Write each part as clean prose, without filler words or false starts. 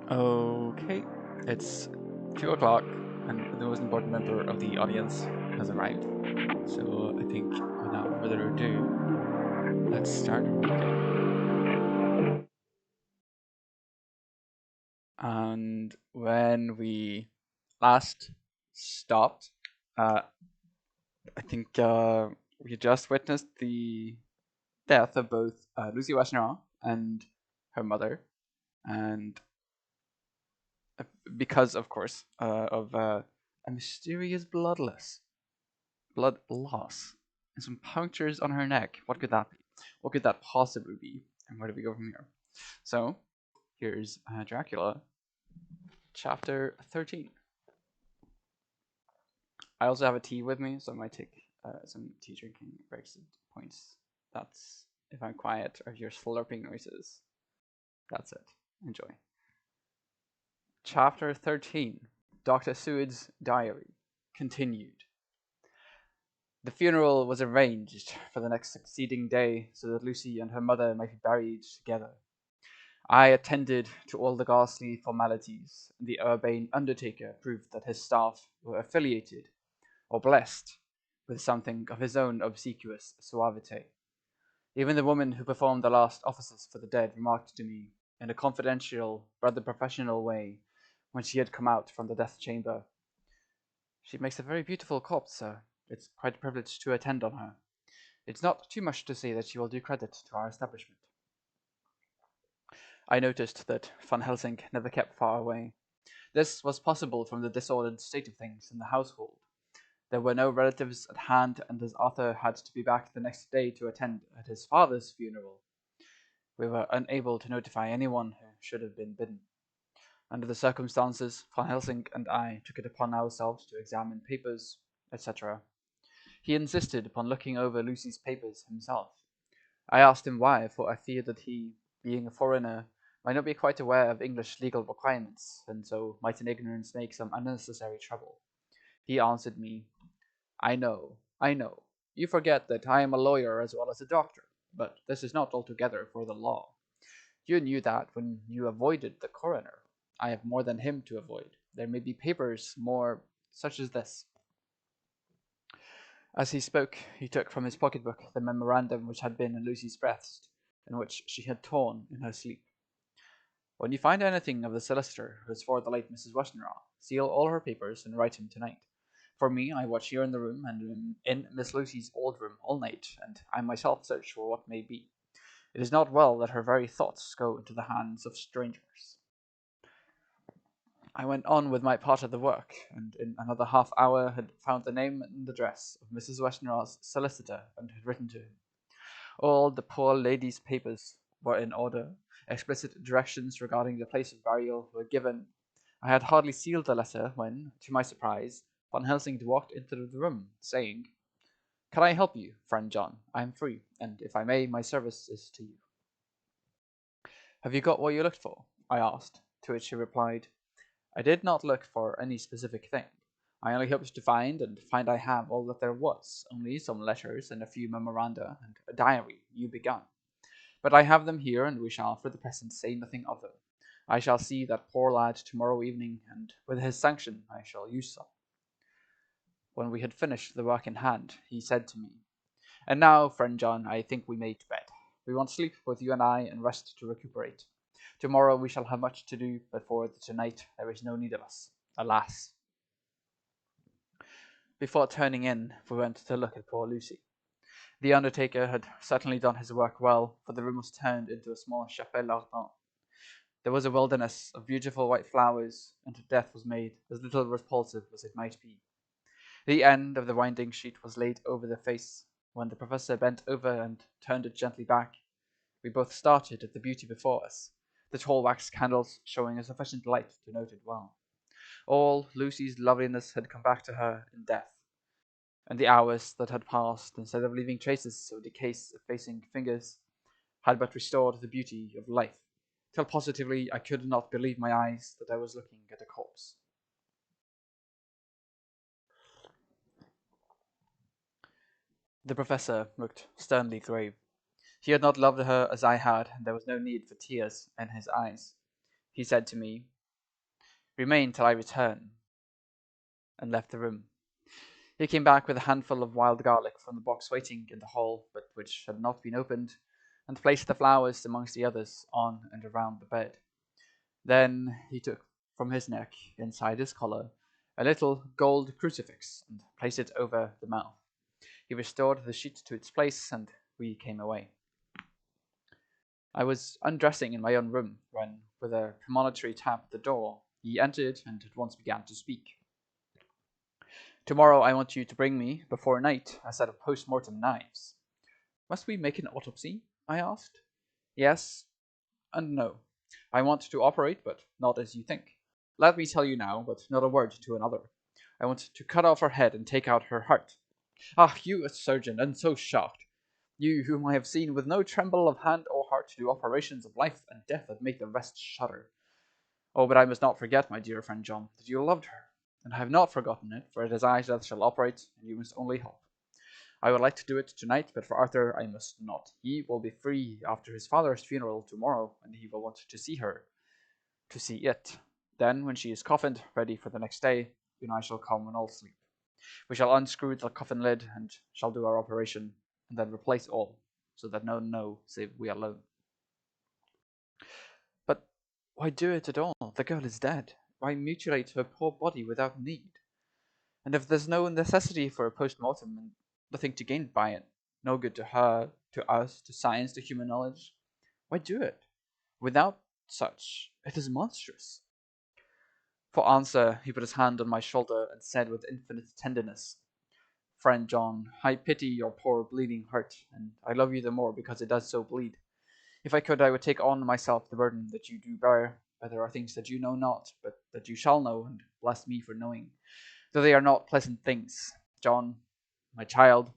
Okay, it's 2 o'clock, and the most important member of the audience has arrived. So I think without further ado, let's start reading. And when we last stopped, uh, I think we just witnessed the death of both Lucy Westenra and her mother, and because, of course, of a mysterious blood loss and some punctures on her neck. What could that be? What could that possibly be? And where do we go from here? So here's Dracula, chapter 13. I also have a tea with me, so I might take some tea drinking breaks at points. That's if I'm quiet or if you're slurping noises. That's it. Enjoy. Chapter 13. Dr. Seward's Diary. Continued. The funeral was arranged for the next succeeding day so that Lucy and her mother might be buried together. I attended to all the ghastly formalities, and the urbane undertaker proved that his staff were affiliated, or blessed, with something of his own obsequious suavity. Even the woman who performed the last offices for the dead remarked to me, in a confidential, rather professional way, when she had come out from the death chamber, "She makes a very beautiful corpse, sir. It's quite a privilege to attend on her. It's not too much to say that she will do credit to our establishment." I noticed that Van Helsing never kept far away. This was possible from the disordered state of things in the household. There were no relatives at hand, and as Arthur had to be back the next day to attend at his father's funeral, we were unable to notify anyone who should have been bidden. Under the circumstances, Van Helsing and I took it upon ourselves to examine papers, etc. He insisted upon looking over Lucy's papers himself. I asked him why, for I feared that he, being a foreigner, might not be quite aware of English legal requirements, and so might in ignorance make some unnecessary trouble. He answered me, I know. You forget that I am a lawyer as well as a doctor, but this is not altogether for the law. You knew that when you avoided the coroner. I have more than him to avoid. There may be papers more such as this." As he spoke, he took from his pocketbook the memorandum which had been in Lucy's breast, and which she had torn in her sleep. "When you find anything of the solicitor who is for the late Mrs. Westenra, seal all her papers and write him tonight. For me, I watch here in the room and in Miss Lucy's old room all night, and I myself search for what may be. It is not well that her very thoughts go into the hands of strangers." I went on with my part of the work, and in another half hour had found the name and address of Mrs. Westenra's solicitor, and had written to him. All the poor lady's papers were in order. Explicit directions regarding the place of burial were given. I had hardly sealed the letter when, to my surprise, Van Helsing walked into the room, saying, "Can I help you, friend John? I am free, and if I may, my service is to you." "Have you got what you looked for?" I asked, to which he replied, "I did not look for any specific thing. I only hoped to find, and find I have all that there was, only some letters and a few memoranda, and a diary you begun. But I have them here, and we shall for the present say nothing of them. I shall see that poor lad tomorrow evening, and with his sanction I shall use some." When we had finished the work in hand, he said to me, "And now, friend John, I think we may to bed. We want sleep, both you and I, and rest to recuperate. Tomorrow we shall have much to do, but for tonight there is no need of us, alas." Before turning in, we went to look at poor Lucy. The undertaker had certainly done his work well, for the room was turned into a small chapelle ardente. There was a wilderness of beautiful white flowers, and death was made as little repulsive as it might be. The end of the winding sheet was laid over the face. When the professor bent over and turned it gently back, we both started at the beauty before us, the tall wax candles showing a sufficient light to note it well. All Lucy's loveliness had come back to her in death, and the hours that had passed, instead of leaving traces of decay's effacing fingers, had but restored the beauty of life, till positively I could not believe my eyes that I was looking at a corpse. The professor looked sternly grave. He had not loved her as I had, and there was no need for tears in his eyes. He said to me, Remain till I return, and left the room. He came back with a handful of wild garlic from the box waiting in the hall, but which had not been opened, and placed the flowers amongst the others on and around the bed. Then he took from his neck, inside his collar, a little gold crucifix, and placed it over the mouth. He restored the sheet to its place, and we came away. I was undressing in my own room when, with a premonitory tap at the door, he entered and at once began to speak. Tomorrow I want you to bring me, before night, a set of post-mortem knives. Must we make an autopsy? I asked. Yes and no. I want to operate, but not as you think. Let me tell you now, but not a word to another. I want to cut off her head and take out her heart. Ah, you a surgeon, and so shocked. You whom I have seen with no tremble of hand or heart do operations of life and death that make the rest shudder. Oh, but I must not forget, my dear friend John, that you loved her, and I have not forgotten it, for it is I that shall operate, and you must only help. I would like to do it tonight, but for Arthur I must not. He will be free after his father's funeral tomorrow, and he will want to see her, to see it. Then, when she is coffined, ready for the next day, you and I shall come and all sleep. We shall unscrew the coffin lid, and shall do our operation, and then replace all, so that none know save we alone. But why do it at all? The girl is dead. Why mutilate her poor body without need? And if there's no necessity for a post-mortem, and nothing to gain by it, no good to her, to us, to science, to human knowledge, why do it? Without such, it is monstrous. For answer, he put his hand on my shoulder and said with infinite tenderness, Friend John, I pity your poor bleeding heart, and I love you the more because it does so bleed. If I could, I would take on myself the burden that you do bear, but there are things that you know not, but that you shall know, and bless me for knowing, though they are not pleasant things. John, my child,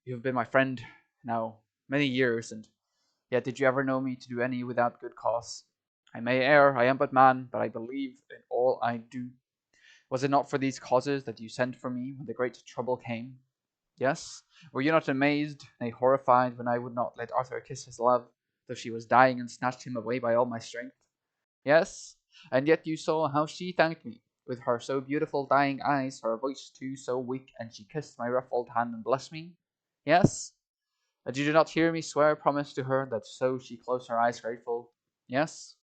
you have been my friend now many years, and yet did you ever know me to do any without good cause? I may err, I am but man, but I believe in all I do. Was it not for these causes that you sent for me when the great trouble came? Yes? Were you not amazed, nay horrified, when I would not let Arthur kiss his love, though she was dying, and snatched him away by all my strength? Yes? And yet you saw how she thanked me, with her so beautiful dying eyes, her voice too so weak, and she kissed my rough old hand and blessed me? Yes? And you did not hear me swear a promise to her that so she closed her eyes grateful? Yes?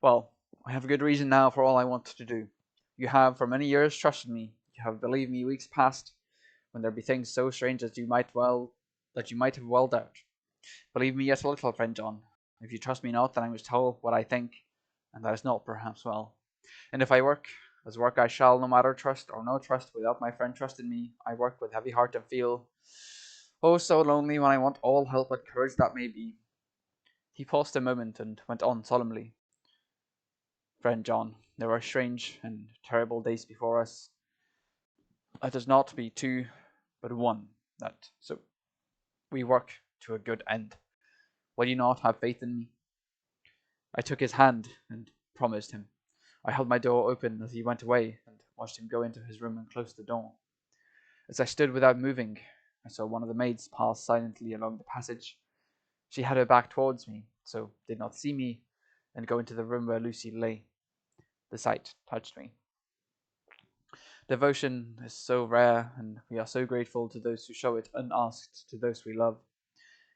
Well, I have a good reason now for all I want to do. You have for many years trusted me. You have believed me weeks past, when there be things so strange as you might have well doubt. Believe me yet a little, friend John. If you trust me not, then I must tell what I think, and that is not perhaps well. And if I work, as work I shall, no matter trust or no trust, without my friend trust in me, I work with heavy heart and feel, oh, so lonely when I want all help and courage that may be. He paused a moment and went on solemnly. Friend John, there are strange and terrible days before us. Let us not be two, but one, that so we work to a good end. Will you not have faith in me? I took his hand and promised him. I held my door open as he went away and watched him go into his room and close the door. As I stood without moving, I saw one of the maids pass silently along the passage. She had her back towards me, so did not see me, and go into the room where Lucy lay. The sight touched me. Devotion is so rare, and we are so grateful to those who show it unasked to those we love.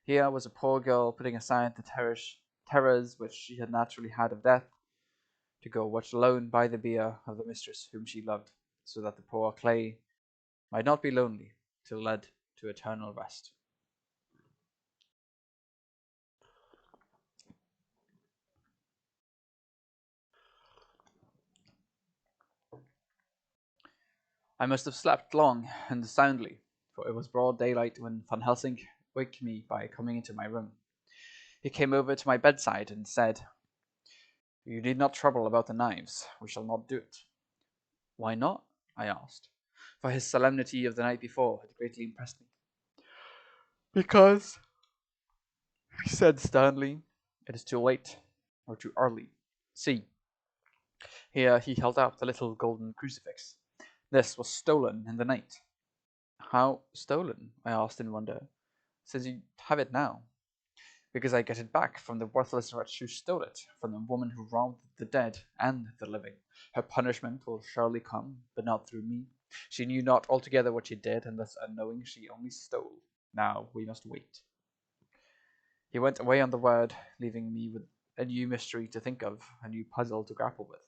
Here was a poor girl putting aside the terrors which she had naturally had of death, to go watch alone by the bier of the mistress whom she loved, so that the poor clay might not be lonely till led to eternal rest. I must have slept long and soundly, for it was broad daylight when Van Helsing waked me by coming into my room. He came over to my bedside and said, You need not trouble about the knives. We shall not do it. Why not? I asked, for his solemnity of the night before had greatly impressed me. Because, he said sternly, it is too late, or too early. See, here he held out the little golden crucifix. This was stolen in the night. How stolen? I asked in wonder, since you have it now. because I get it back from the worthless wretch who stole it, from the woman who robbed the dead and the living. Her punishment will surely come, but not through me. She knew not altogether what she did, and thus unknowing she only stole. Now we must wait. He went away on the word, leaving me with a new mystery to think of, a new puzzle to grapple with.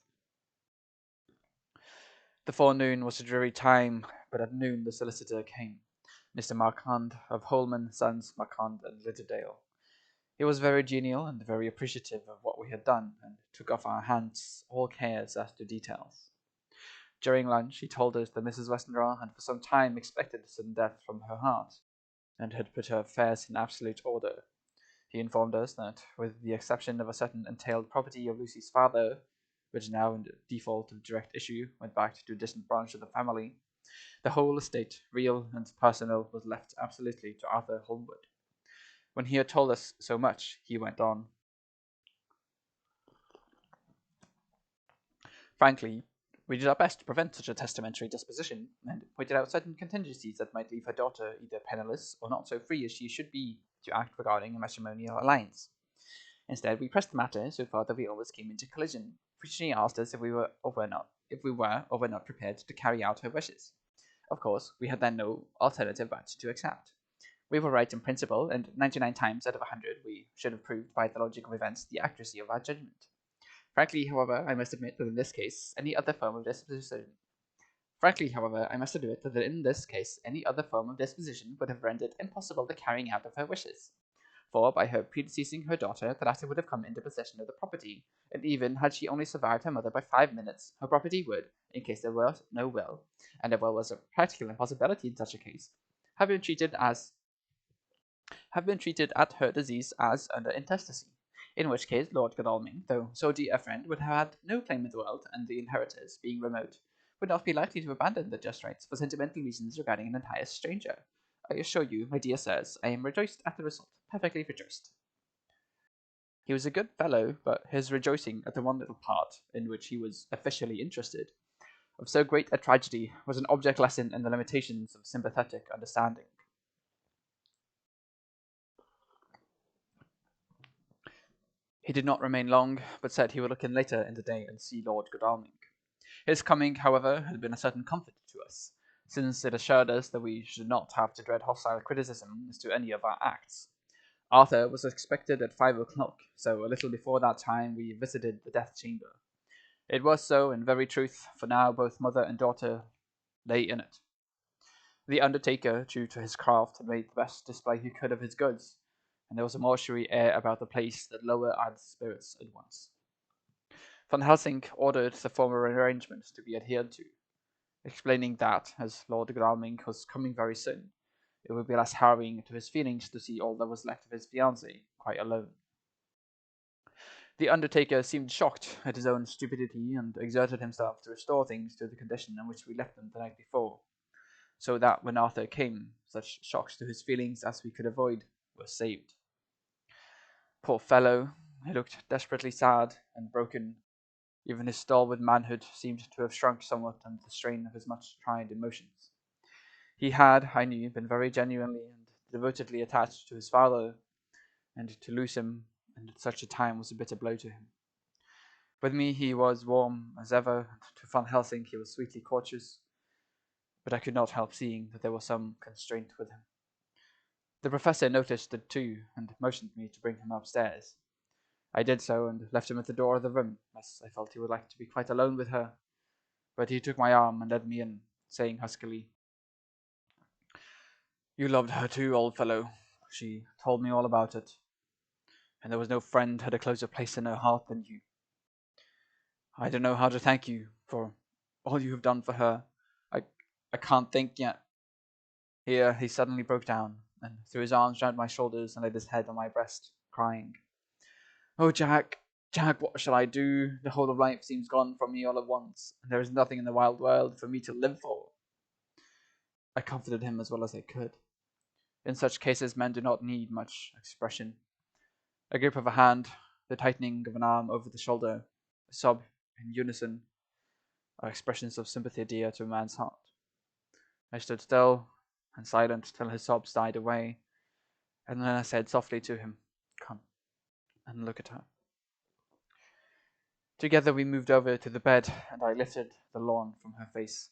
The forenoon was a dreary time, but at noon the solicitor came, Mr. Marquand of Holman, Sons, Marquand and Litterdale. He was very genial and very appreciative of what we had done, and took off our hands all cares as to details. During lunch he told us that Mrs. Westenra had for some time expected sudden death from her heart, and had put her affairs in absolute order. He informed us that, with the exception of a certain entailed property of Lucy's father, which now in default of direct issue went back to a distant branch of the family, the whole estate, real and personal, was left absolutely to Arthur Holmwood. When he had told us so much, he went on. Frankly, we did our best to prevent such a testamentary disposition, and pointed out certain contingencies that might leave her daughter either penniless or not so free as she should be to act regarding a matrimonial alliance. Instead, we pressed the matter so far that we always came into collision, for she asked us if we were or were not prepared to carry out her wishes. Of course, we had then no alternative but to accept. We were right in principle, and 99 times out of 100 we should have proved by the logic of events the accuracy of our judgment. Frankly, however, I must admit that in this case, any other form of disposition would have rendered impossible the carrying out of her wishes. For by her predeceasing her daughter, the latter would have come into possession of the property, and even had she only survived her mother by 5 minutes, her property would, in case there were no will, and a will was a practical impossibility in such a case, have been treated at her disease as under intestacy, in which case Lord Godalming, though so dear a friend, would have had no claim in the world, and the inheritors, being remote, would not be likely to abandon their just rights for sentimental reasons regarding an entire stranger. I assure you, my dear sirs, I am rejoiced at the result, perfectly rejoiced. He was a good fellow, but his rejoicing at the one little part, in which he was officially interested, of so great a tragedy, was an object lesson in the limitations of sympathetic understanding. He did not remain long, but said he would look in later in the day and see Lord Godalming. His coming, however, had been a certain comfort to us, since it assured us that we should not have to dread hostile criticism as to any of our acts. Arthur was expected at 5 o'clock, so a little before that time we visited the death chamber. It was so, in very truth, for now both mother and daughter lay in it. The undertaker, true to his craft, had made the best display he could of his goods, and there was a mortuary air about the place that lowered our spirits at once. Van Helsing ordered the former arrangement to be adhered to, explaining that, as Lord Godalming was coming very soon, it would be less harrowing to his feelings to see all that was left of his fiancée quite alone. The undertaker seemed shocked at his own stupidity, and exerted himself to restore things to the condition in which we left them the night before, so that when Arthur came, such shocks to his feelings as we could avoid were saved. Poor fellow, he looked desperately sad and broken. Even his stalwart manhood seemed to have shrunk somewhat under the strain of his much tried emotions. He had, I knew, been very genuinely and devotedly attached to his father, and to lose him at such a time was a bitter blow to him. With me he was warm as ever, and to Van Helsing he was sweetly courteous, but I could not help seeing that there was some constraint with him. The professor noticed it too, and motioned me to bring him upstairs. I did so, and left him at the door of the room, as I felt he would like to be quite alone with her, but he took my arm and led me in, saying huskily, "You loved her too, old fellow. She told me all about it, and there was no friend had a closer place in her heart than you. I don't know how to thank you for all you have done for her. I can't think yet." Here he suddenly broke down, and threw his arms round my shoulders and laid his head on my breast, crying, "Oh, Jack, Jack, what shall I do? The whole of life seems gone from me all at once, and there is nothing in the wide world for me to live for." I comforted him as well as I could. In such cases men do not need much expression. A grip of a hand, the tightening of an arm over the shoulder, a sob in unison, are expressions of sympathy dear to a man's heart. I stood still and silent till his sobs died away, and then I said softly to him, "Come, and look at her. Together we moved over to the bed, and I lifted the lawn from her face.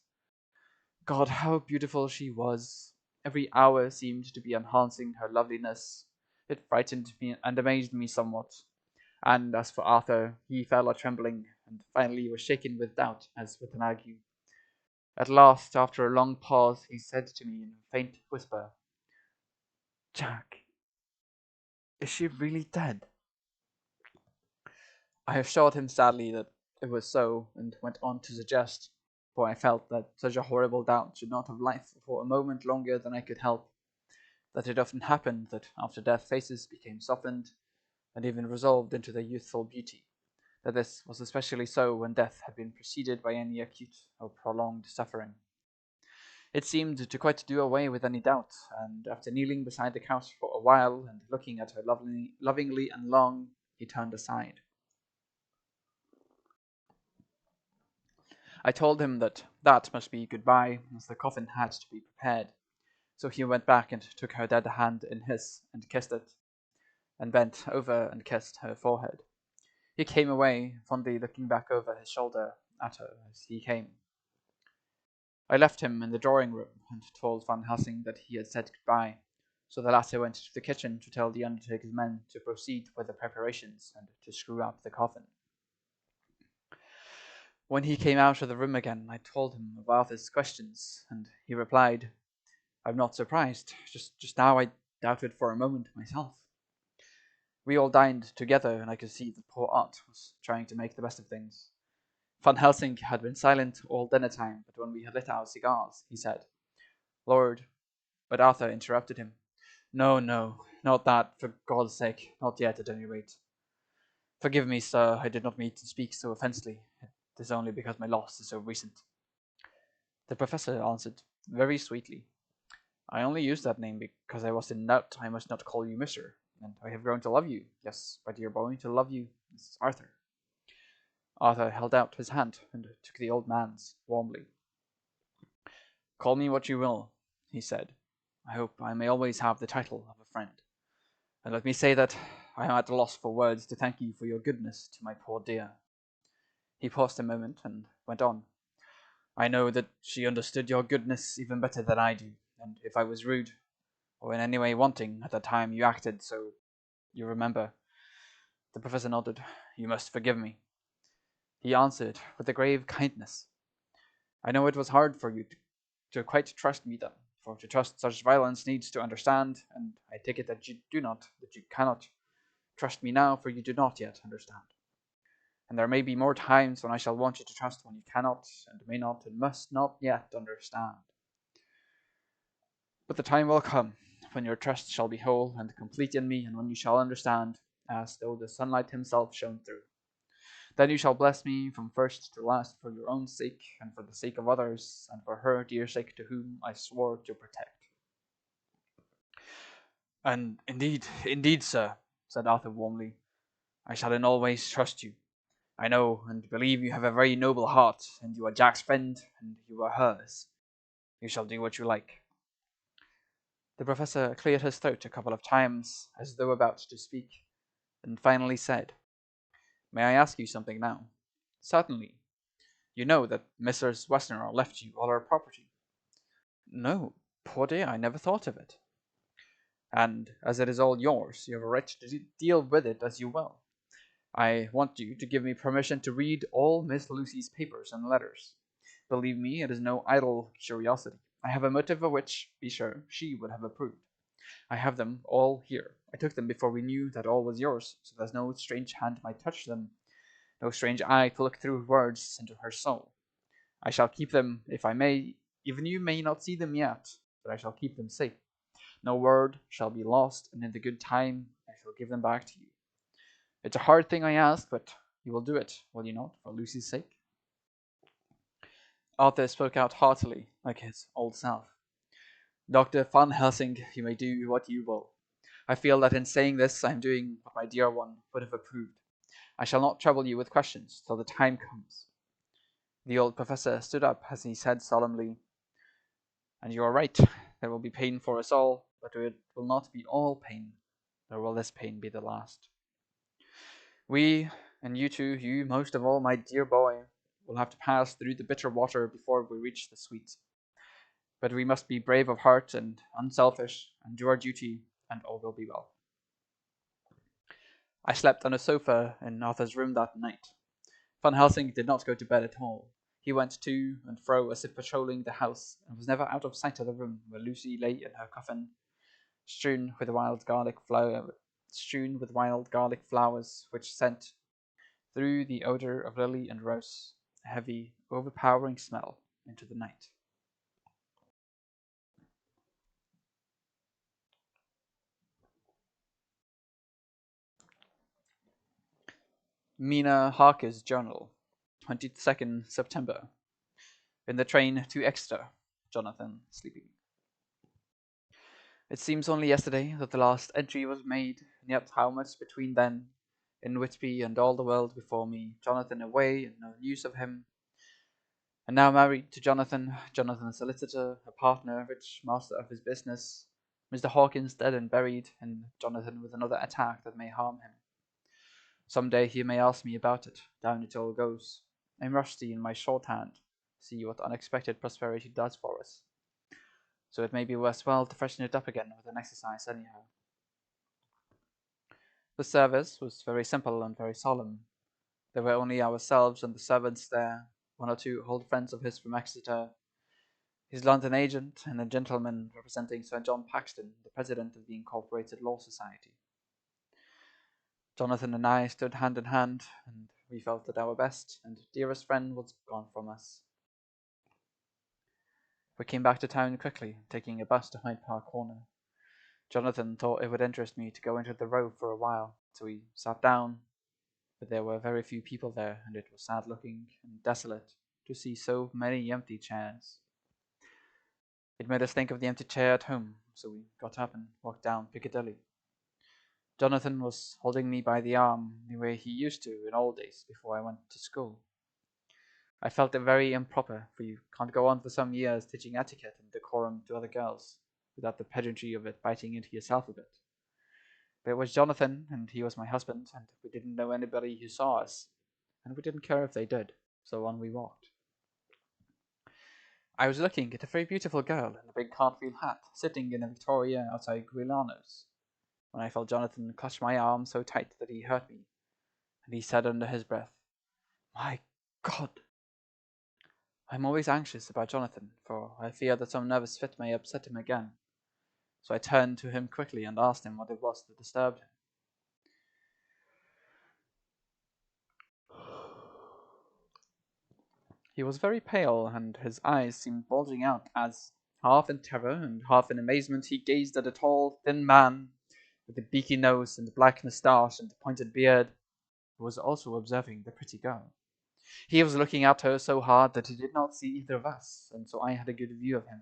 God, how beautiful she was! Every hour seemed to be enhancing her loveliness. It frightened me and amazed me somewhat. And as for Arthur, he fell a trembling, and finally was shaken with doubt as with an ague. At last, after a long pause, he said to me in a faint whisper, "Jack, is she really dead?" I assured him sadly that it was so, and went on to suggest, for I felt that such a horrible doubt should not have life for a moment longer than I could help, that it often happened that after death faces became softened, and even resolved into their youthful beauty, that this was especially so when death had been preceded by any acute or prolonged suffering. It seemed to quite do away with any doubt, and after kneeling beside the couch for a while and looking at her lovingly and long, he turned aside. I told him that must be goodbye, as the coffin had to be prepared. So he went back and took her dead hand in his, and kissed it, and bent over and kissed her forehead. He came away, fondly looking back over his shoulder at her as he came. I left him in the drawing room, and told Van Helsing that he had said goodbye, so the latter went to the kitchen to tell the undertaker's men to proceed with the preparations and to screw up the coffin. When he came out of the room again, I told him of Arthur's questions, and he replied, "I'm not surprised. Just now I doubted for a moment myself." We all dined together, and I could see that poor Art was trying to make the best of things. Van Helsing had been silent all dinner time, but when we had lit our cigars, he said, "Lord," but Arthur interrupted him. "No, no, not that, for God's sake, not yet at any rate. Forgive me, sir, I did not mean to speak so offensively. It is only because my loss is so recent." The professor answered very sweetly, "I only used that name because I was in doubt I must not call you Mister, and I have grown to love you, yes, my dear boy, to love you, as Arthur." Arthur held out his hand and took the old man's warmly. "Call me what you will," he said. "I hope I may always have the title of a friend. And let me say that I am at a loss for words to thank you for your goodness to my poor dear." He paused a moment and went on. "I know that she understood your goodness even better than I do, and if I was rude, or in any way wanting, at the time you acted so, you remember." The professor nodded. "You must forgive me." He answered with a grave kindness, "I know it was hard for you to quite trust me then, for to trust such violence needs to understand, and I take it that you cannot trust me now, for you do not yet understand. And there may be more times when I shall want you to trust when you cannot, and may not, and must not yet understand. But the time will come when your trust shall be whole and complete in me, and when you shall understand, as though the sunlight himself shone through. Then you shall bless me from first to last for your own sake, and for the sake of others, and for her dear sake to whom I swore to protect." "And indeed, sir," said Arthur warmly, "I shall in all ways trust you. I know and believe you have a very noble heart, and you are Jack's friend, and you are hers. You shall do what you like." The professor cleared his throat a couple of times, as though about to speak, and finally said, "May I ask you something now?" "Certainly. You know that Mrs. Westernall left you all her property." "No, poor dear, I never thought of it." "And as it is all yours, you have a right to deal with it as you will. I want you to give me permission to read all Miss Lucy's papers and letters. Believe me, it is no idle curiosity. I have a motive of which, be sure, she would have approved. I have them all here. I took them before we knew that all was yours, so that no strange hand might touch them, no strange eye to look through words into her soul. I shall keep them, if I may. Even you may not see them yet, but I shall keep them safe. No word shall be lost, and in the good time I shall give them back to you. It's a hard thing I ask, but you will do it, will you not, for Lucy's sake?" Arthur spoke out heartily, like his old self. "Dr. Van Helsing, you may do what you will. I feel that in saying this I am doing what my dear one would have approved. I shall not trouble you with questions till the time comes." The old professor stood up as he said solemnly, "And you are right. There will be pain for us all, but it will not be all pain, nor will this pain be the last." We, and you too, you most of all, my dear boy, will have to pass through the bitter water before we reach the sweet. But we must be brave of heart and unselfish, and do our duty, and all will be well. I slept on a sofa in Arthur's room that night. Van Helsing did not go to bed at all. He went to and fro as if patrolling the house, and was never out of sight of the room where Lucy lay in her coffin, strewn with wild garlic flowers, which sent through the odor of lily and rose, a heavy, overpowering smell into the night. Mina Harker's journal, 22nd September. In the train to Exeter, Jonathan sleeping. It seems only yesterday that the last entry was made, and yet how much between then, in Whitby and all the world before me, Jonathan away and no news of him, and now married to Jonathan, Jonathan a solicitor, a partner, rich master of his business, Mr. Hawkins dead and buried, and Jonathan with another attack that may harm him. Some day he may ask me about it, down it all goes. I'm rusty in my shorthand, see what unexpected prosperity does for us. So it may be worthwhile to freshen it up again with an exercise anyhow. The service was very simple and very solemn. There were only ourselves and the servants there, one or two old friends of his from Exeter, his London agent, and a gentleman representing Sir John Paxton, the president of the Incorporated Law Society. Jonathan and I stood hand in hand, and we felt that our best and dearest friend was gone from us. We came back to town quickly, taking a bus to Hyde Park Corner. Jonathan thought it would interest me to go into the Row for a while, so we sat down, but there were very few people there, and it was sad looking and desolate to see so many empty chairs. It made us think of the empty chair at home, so we got up and walked down Piccadilly. Jonathan was holding me by the arm the way he used to in old days before I went to school. I felt it very improper, for you can't go on for some years teaching etiquette and decorum to other girls without the pedantry of it biting into yourself a bit. But it was Jonathan, and he was my husband, and we didn't know anybody who saw us, and we didn't care if they did, so on we walked. I was looking at a very beautiful girl in a big cartwheel hat, sitting in a victoria outside Guilano's, when I felt Jonathan clutch my arm so tight that he hurt me, and he said under his breath, "My God!" I'm always anxious about Jonathan, for I fear that some nervous fit may upset him again, so I turned to him quickly and asked him what it was that disturbed him. He was very pale, and his eyes seemed bulging out as, half in terror and half in amazement, he gazed at a tall, thin man with a beaky nose and a black moustache and a pointed beard, who was also observing the pretty girl. He was looking at her so hard that he did not see either of us, and so I had a good view of him.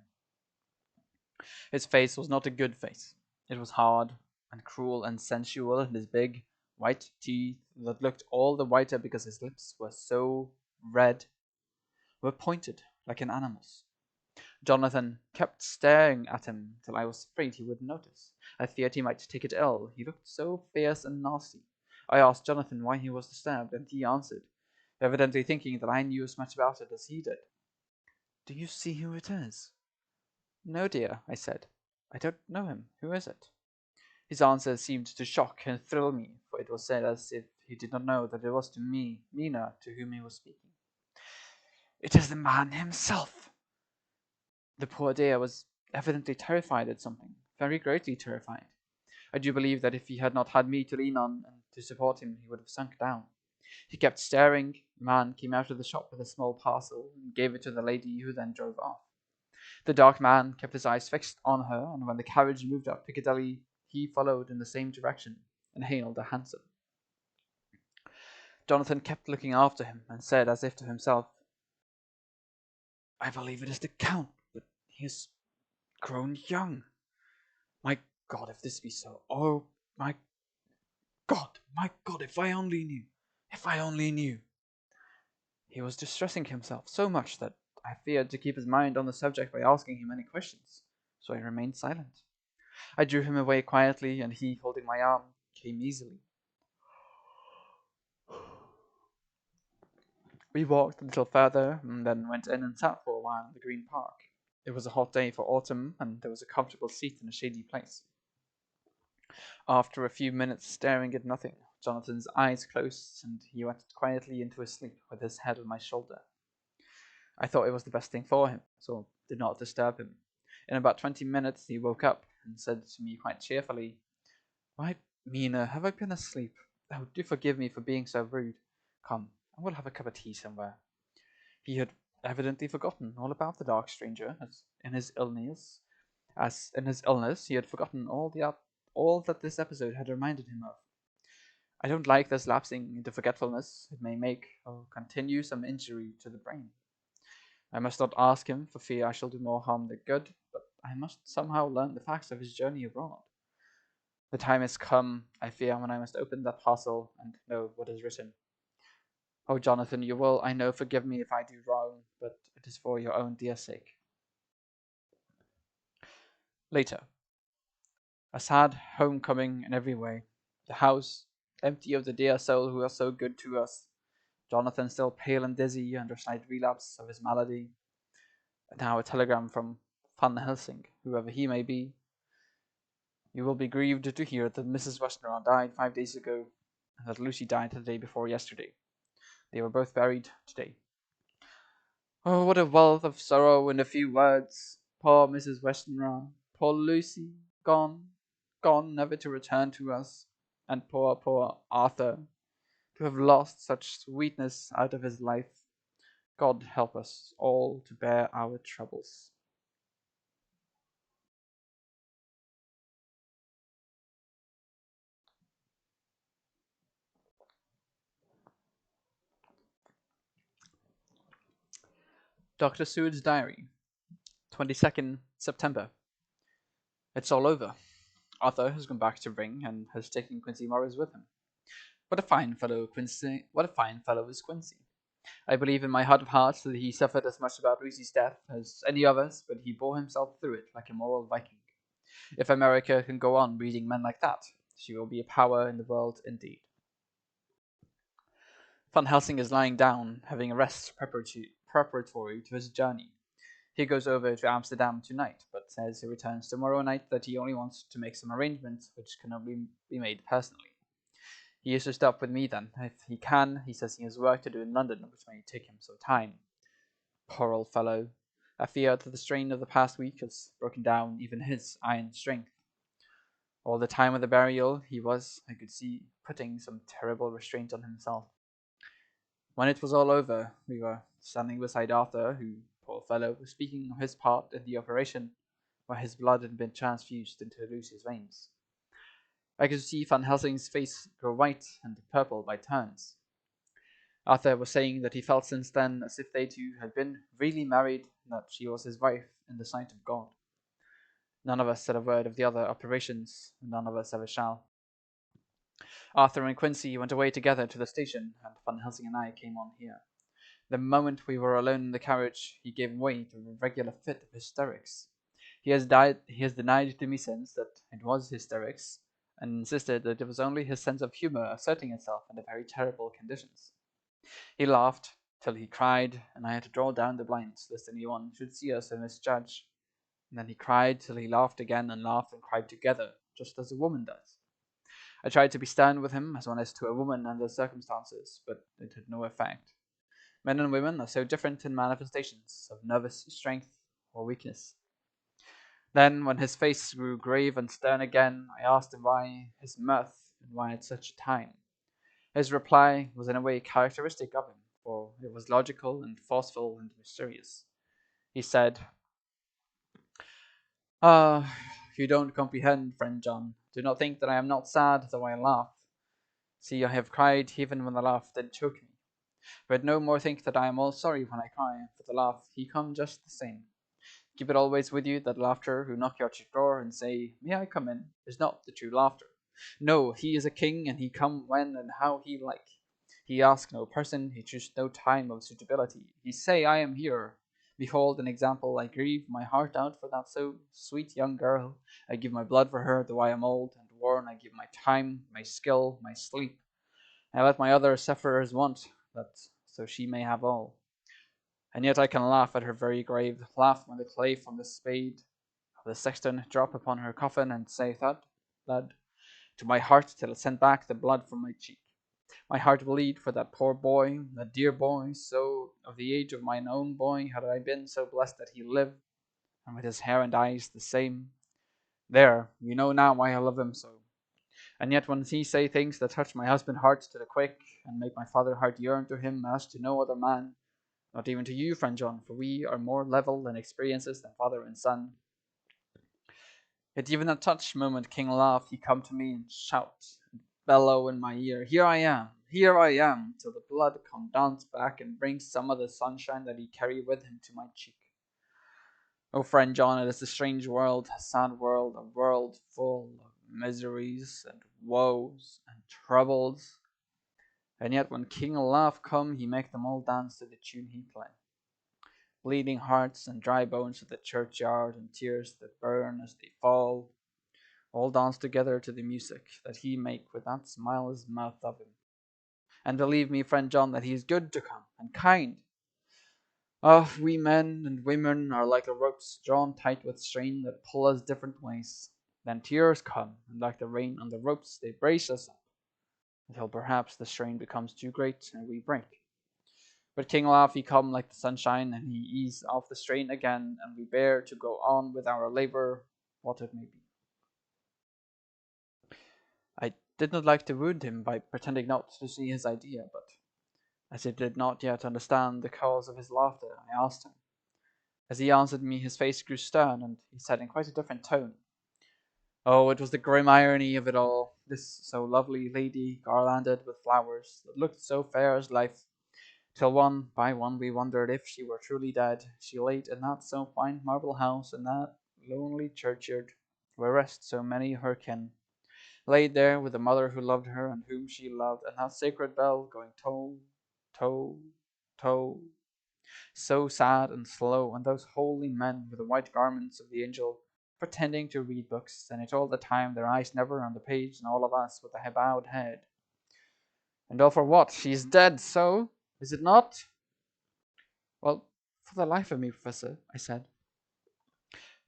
His face was not a good face. It was hard and cruel and sensual, and his big, white teeth, that looked all the whiter because his lips were so red, were pointed like an animal's. Jonathan kept staring at him till I was afraid he would notice. I feared he might take it ill. He looked so fierce and nasty. I asked Jonathan why he was disturbed, and he answered, evidently thinking that I knew as much about it as he did. "Do you see who it is?" "No, dear," I said. "I don't know him. Who is it?" His answer seemed to shock and thrill me, for it was said as if he did not know that it was to me, Mina, to whom he was speaking. "It is the man himself!" The poor dear was evidently terrified at something, very greatly terrified. I do believe that if he had not had me to lean on and to support him, he would have sunk down. He kept staring. The man came out of the shop with a small parcel and gave it to the lady, who then drove off. The dark man kept his eyes fixed on her, and when the carriage moved up Piccadilly, he followed in the same direction and hailed a hansom. Jonathan kept looking after him, and said as if to himself, "I believe it is the Count, but he is grown young. My God, if this be so! Oh, my God, if I only knew! If I only knew!" He was distressing himself so much that I feared to keep his mind on the subject by asking him any questions, so I remained silent. I drew him away quietly, and he, holding my arm, came easily. We walked a little further and then went in and sat for a while in the green park. It was a hot day for autumn, and there was a comfortable seat in a shady place. After a few minutes staring at nothing, Jonathan's eyes closed and he went quietly into his sleep with his head on my shoulder. I thought it was the best thing for him, so did not disturb him. In about 20 minutes he woke up and said to me quite cheerfully, "Why, Mina, have I been asleep? Oh, do forgive me for being so rude. Come, I will have a cup of tea somewhere." He had evidently forgotten all about the dark stranger, as in his illness he had forgotten all that this episode had reminded him of. I don't like this lapsing into forgetfulness. It may make or continue some injury to the brain. I must not ask him for fear I shall do more harm than good, but I must somehow learn the facts of his journey abroad. The time has come, I fear, when I must open that parcel and know what is written. Oh, Jonathan, you will, I know, forgive me if I do wrong, but it is for your own dear sake. Later. A sad homecoming in every way. The house, empty of the dear soul who was so good to us. Jonathan still pale and dizzy under slight relapse of his malady. And now a telegram from Van Helsing, whoever he may be. You will be grieved to hear that Mrs. Westenra died 5 days ago, and that Lucy died the day before yesterday. They were both buried today. Oh, what a wealth of sorrow in a few words! Poor Mrs. Westenra, poor Lucy, gone, gone, never to return to us, and poor Arthur, to have lost such sweetness out of his life. God help us all to bear our troubles. Dr. Seward's Diary, 22nd September. It's all over. Arthur has gone back to Ring and has taken Quincy Morris with him. What a fine fellow Quincy! What a fine fellow is Quincy! I believe in my heart of hearts that he suffered as much about Lucy's death as any of us, but he bore himself through it like a moral Viking. If America can go on breeding men like that, she will be a power in the world indeed. Van Helsing is lying down, having a rest preparatory to his journey. He goes over to Amsterdam tonight, but says he returns tomorrow night, that he only wants to make some arrangements which can only be made personally. He is to stop with me then, if he can. He says he has work to do in London, which may take him some time. Poor old fellow. I fear that the strain of the past week has broken down even his iron strength. All the time of the burial he was, I could see, putting some terrible restraint on himself. When it was all over, we were standing beside Arthur, who, poor fellow, was speaking of his part in the operation, where his blood had been transfused into Lucy's veins. I could see Van Helsing's face grow white and purple by turns. Arthur was saying that he felt since then as if they two had been really married, and that she was his wife in the sight of God. None of us said a word of the other operations, and none of us ever shall. Arthur and Quincy went away together to the station, and Van Helsing and I came on here. The moment we were alone in the carriage, he gave way to a regular fit of hysterics. He has denied to me since that it was hysterics, and insisted that it was only his sense of humor asserting itself under very terrible conditions. He laughed till he cried, and I had to draw down the blinds lest anyone should see us and misjudge. And then he cried till he laughed again, and laughed and cried together, just as a woman does. I tried to be stern with him, as one is to a woman under circumstances, but it had no effect. Men and women are so different in manifestations of nervous strength or weakness. Then, when his face grew grave and stern again, I asked him why his mirth, and why at such a time. His reply was in a way characteristic of him, for it was logical and forceful and mysterious. He said, "Ah, you don't comprehend, friend John. Do not think that I am not sad, though I laugh. See, I have cried even when the laugh did choke me. But no more think that I am all sorry when I cry, for the laugh he come just the same. Keep it always with you that laughter who knock at your door and say, 'May I come in?' is not the true laughter. No, he is a king, and he come when and how he like. He ask no person, he choose no time of suitability. He say, 'I am here. Behold an example, I grieve my heart out for that so sweet young girl. I give my blood for her, though I am old and worn. I give my time, my skill, my sleep. I let my other sufferers want, that so she may have all. And yet I can laugh at her very grave, laugh when the clay from the spade of the sexton drop upon her coffin, and say thud, thud, to my heart till it sent back the blood from my cheek. My heart bleed for that poor boy, that dear boy, so of the age of mine own boy had I been so blessed that he lived, and with his hair and eyes the same. There, you know now why I love him so. And yet when he say things that touch my husband's heart to the quick, and make my father's heart yearn to him as to no other man, not even to you, friend John, for we are more level in experiences than father and son. Yet even at such moment King laugh, he come to me and shout, and bellow in my ear, here I am, till the blood come dance back and bring some of the sunshine that he carry with him to my cheek. Oh, friend John, it is a strange world, a sad world, a world full of miseries and woes and troubles. And yet when King Olaf come, he make them all dance to the tune he play. Bleeding hearts and dry bones of the churchyard, and tears that burn as they fall, all dance together to the music that he make with that smile his mouth of him. And believe me, friend John, that he is good to come, and kind. Oh, we men and women are like the ropes drawn tight with strain that pull us different ways. Then tears come, and like the rain on the ropes, they brace us up, until perhaps the strain becomes too great and we break. But King Olaf he come like the sunshine, and he ease off the strain again, and we bear to go on with our labor, what it may be. I did not like to wound him by pretending not to see his idea, but as he did not yet understand the cause of his laughter, I asked him. As he answered me, his face grew stern, and he said in quite a different tone, "Oh, it was the grim irony of it all. This so lovely lady, garlanded with flowers, that looked so fair as life, till one by one we wondered if she were truly dead. She laid in that so fine marble house, in that lonely churchyard, where rest so many her kin, laid there with the mother who loved her and whom she loved, and that sacred bell going toll, toll, toll, so sad and slow, and those holy men with the white garments of the angel, pretending to read books, and it all the time their eyes never on the page, and all of us with a bowed head. And all for what? She is dead, so, is it not?" "Well, for the life of me, Professor," I said,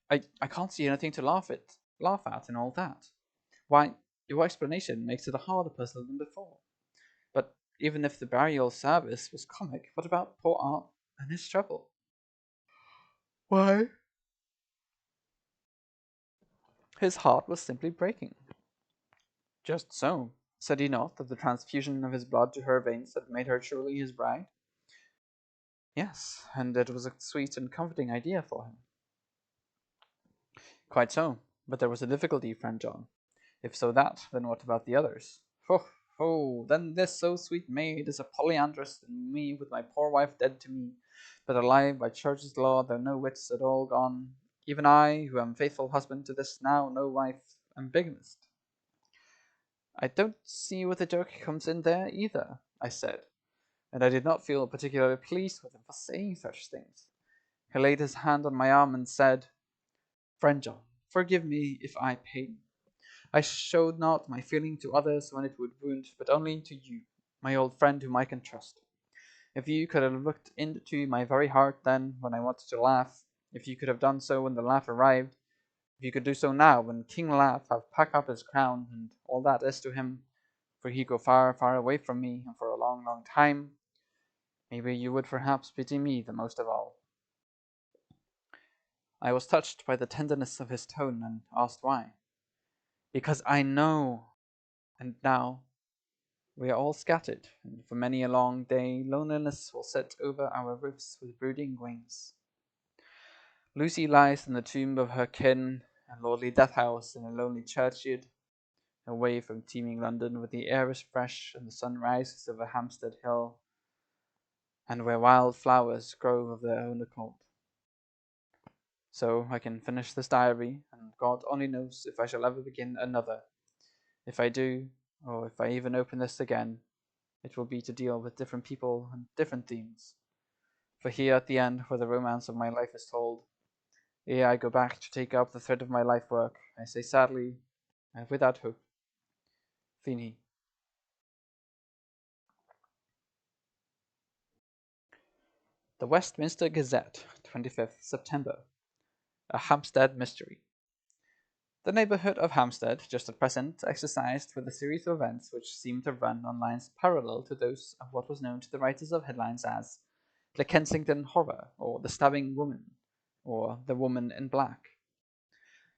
I can't see anything to laugh at in all that. Why, your explanation makes it a harder puzzle than before. But even if the burial service was comic, what about poor Art and his trouble?" "Why, his heart was simply breaking." "Just so. Said he not that the transfusion of his blood to her veins had made her truly his bride?" "Yes, and it was a sweet and comforting idea for him." "Quite so. But there was a difficulty, friend John. If so that, then what about the others?" "Ho, ho! Then this so sweet maid is a polyandrist, and me with my poor wife dead to me, but alive by church's law, though no wits at all gone. Even I, who am faithful husband to this now no wife, am bigamist." "I don't see what the joke comes in there either," I said, and I did not feel particularly pleased with him for saying such things. He laid his hand on my arm and said, "Friend John, forgive me if I pain. I showed not my feeling to others when it would wound, but only to you, my old friend whom I can trust. If you could have looked into my very heart then, when I wanted to laugh, if you could have done so when the laugh arrived, if you could do so now, when King Laugh have packed up his crown, and all that is to him, for he go far, far away from me, and for a long, long time, maybe you would perhaps pity me the most of all." I was touched by the tenderness of his tone, and asked why. "Because I know. And now we are all scattered, and for many a long day loneliness will sit over our roofs with brooding wings. Lucy lies in the tomb of her kin, a lordly death house in a lonely churchyard, away from teeming London, where the air is fresh and the sun rises over Hampstead Hill, and where wild flowers grow of their own accord. So I can finish this diary, and God only knows if I shall ever begin another. If I do, or if I even open this again, it will be to deal with different people and different themes. For here at the end, where the romance of my life is told, ere I go back to take up the thread of my life work, I say sadly, and without hope, Fini. The Westminster Gazette, 25th September. A Hampstead Mystery. The neighbourhood of Hampstead, just at present, exercised with a series of events which seemed to run on lines parallel to those of what was known to the writers of headlines as the Kensington Horror, or the Stabbing Woman, or the Woman in Black.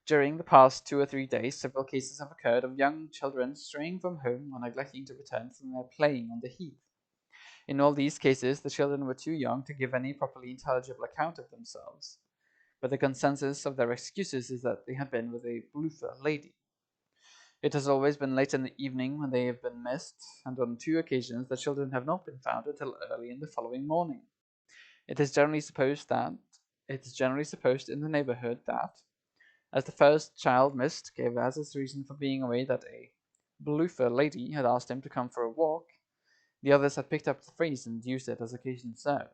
During the past 2 or 3 days, several cases have occurred of young children straying from home or neglecting to return from their playing on the heath. In all these cases, the children were too young to give any properly intelligible account of themselves, but the consensus of their excuses is that they had been with a bloofer lady. It has always been late in the evening when they have been missed, and on 2 occasions the children have not been found until early in the following morning. It is generally supposed in the neighbourhood that, as the first child missed gave as his reason for being away that a bloofer lady had asked him to come for a walk, the others had picked up the phrase and used it as occasion served.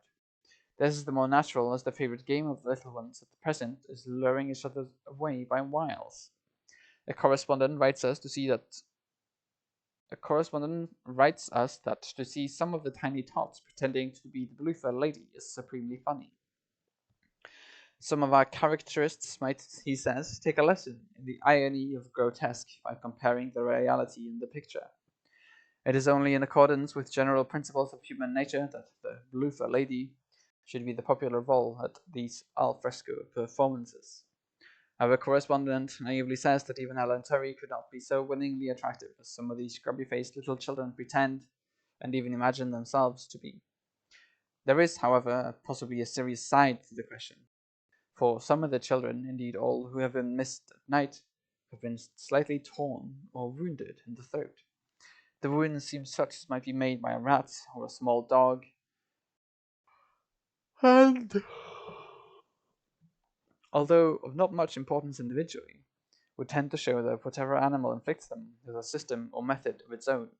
This is the more natural, as the favourite game of the little ones at the present is luring each other away by wiles. A correspondent writes us that to see some of the tiny tots pretending to be the bloofer lady is supremely funny. Some of our caricaturists might, he says, take a lesson in the irony of grotesque by comparing the reality in the picture. It is only in accordance with general principles of human nature that the bloofer lady should be the popular role at these al fresco performances. Our correspondent naively says that even Ellen Terry could not be so winningly attractive as some of these scrubby-faced little children pretend and even imagine themselves to be. There is, however, possibly a serious side to the question, for some of the children, indeed all who have been missed at night, have been slightly torn or wounded in the throat. The wounds seem such as might be made by a rat or a small dog, and although of not much importance individually, would tend to show that whatever animal inflicts them has a system or method of its own.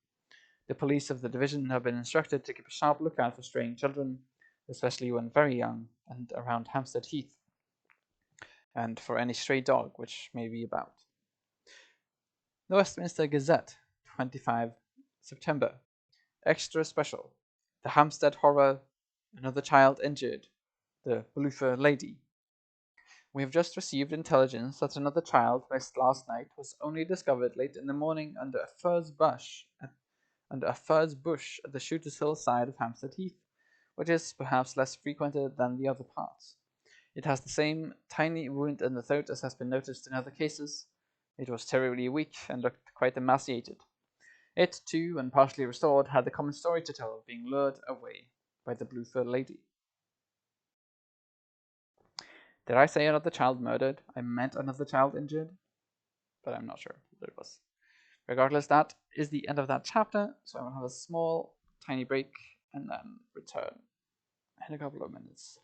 The police of the division have been instructed to keep a sharp lookout for straying children, especially when very young, and around Hampstead Heath, and for any stray dog which may be about. The Westminster Gazette, 25 September. Extra Special. The Hampstead Horror. Another child injured. The bloofer lady. We have just received intelligence that another child missed last night was only discovered late in the morning under a furze bush at the Shooters Hill side of Hampstead Heath, which is perhaps less frequented than the other parts. It has the same tiny wound in the throat as has been noticed in other cases. It was terribly weak and looked quite emaciated. It, too, when partially restored, had the common story to tell of being lured away by the bloofer lady. Did I say another child murdered? I meant another child injured, but I'm not sure what it was. Regardless, that is the end of that chapter, so I'm going to have a small, tiny break and then return in a couple of minutes.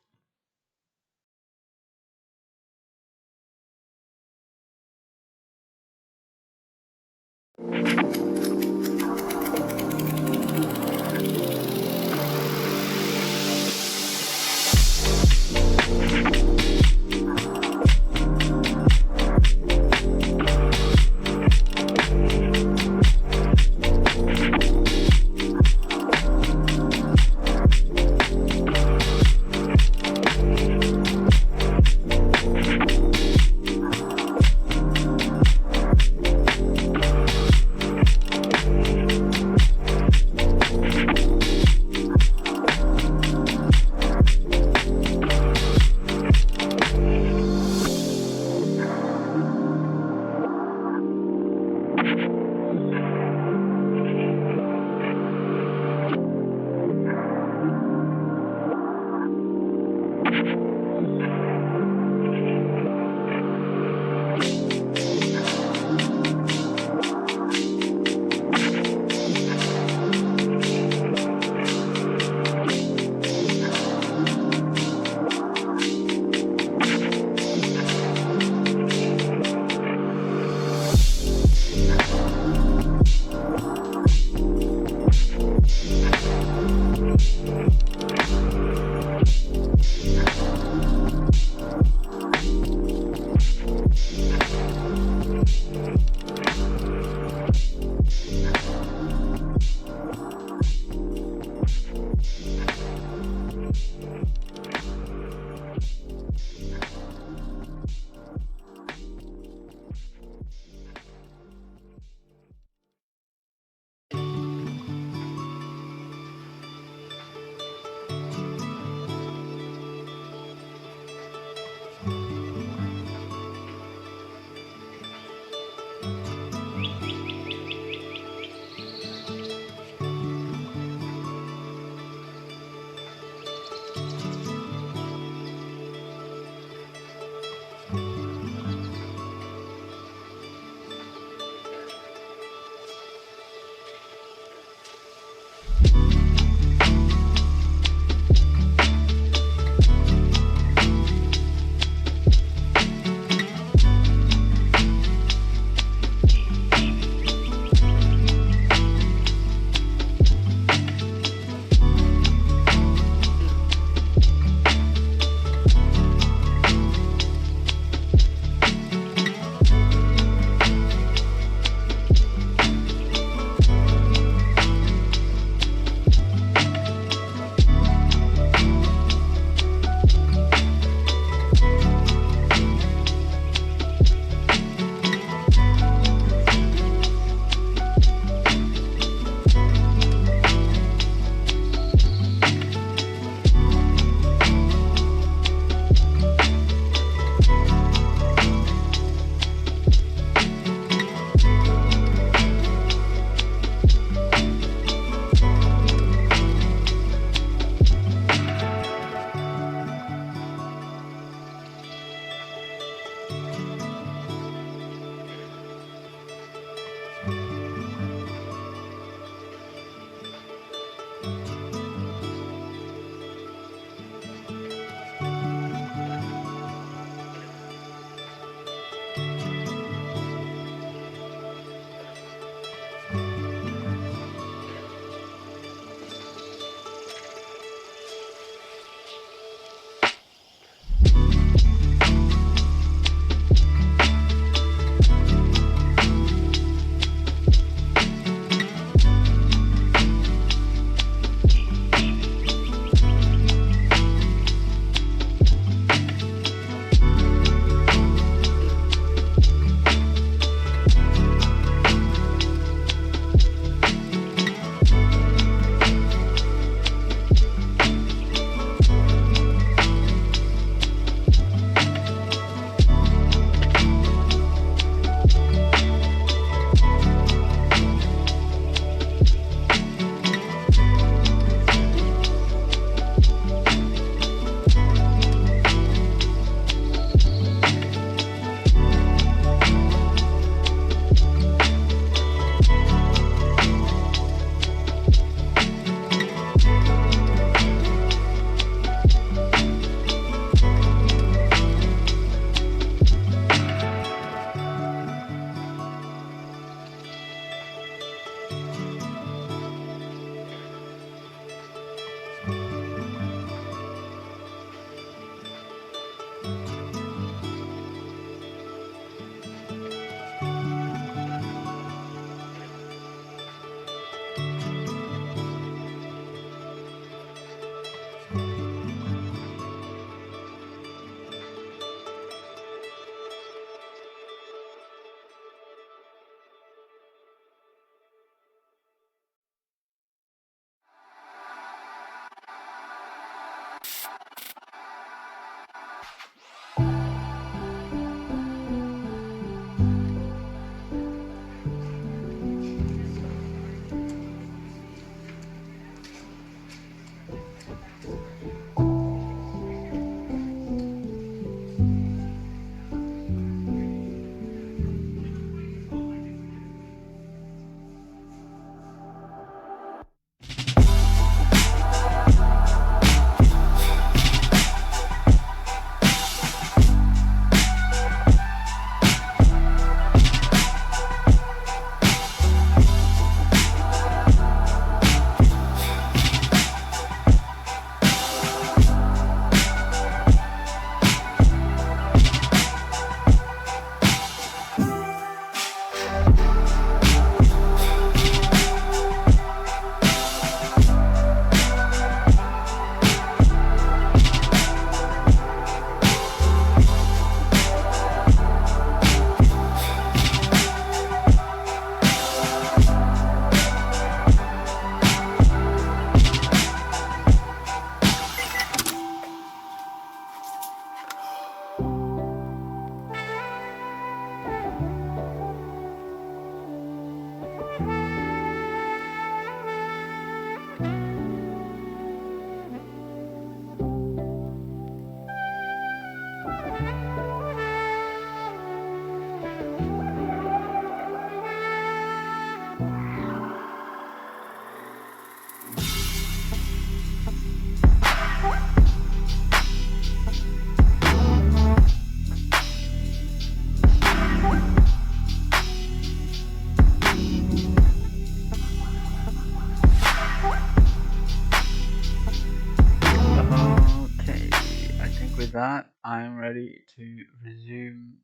with that, I'm ready to resume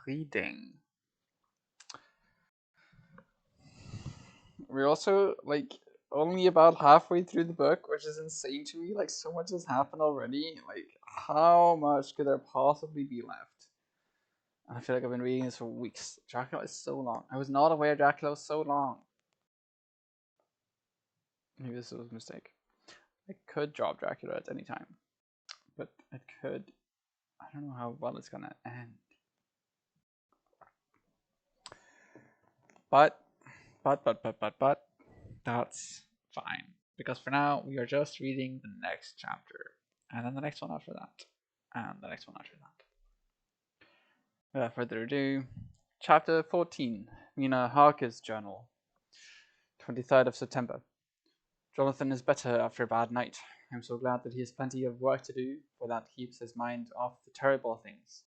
reading. We're also only about halfway through the book, which is insane to me. Like, so much has happened already. Like, how much could there possibly be left? And I feel like I've been reading this for weeks. Dracula is so long. I was not aware Dracula was so long. Maybe this was a mistake. I could drop Dracula at any time, but it could. I don't know how well it's gonna end. But, that's fine. Because for now, we are just reading the next chapter. And then the next one after that. And the next one after that. Without further ado, Chapter 14, Mina Harker's Journal. 23rd of September. Jonathan is better after a bad night. I'm so glad that he has plenty of work to do, for that keeps his mind off the terrible things.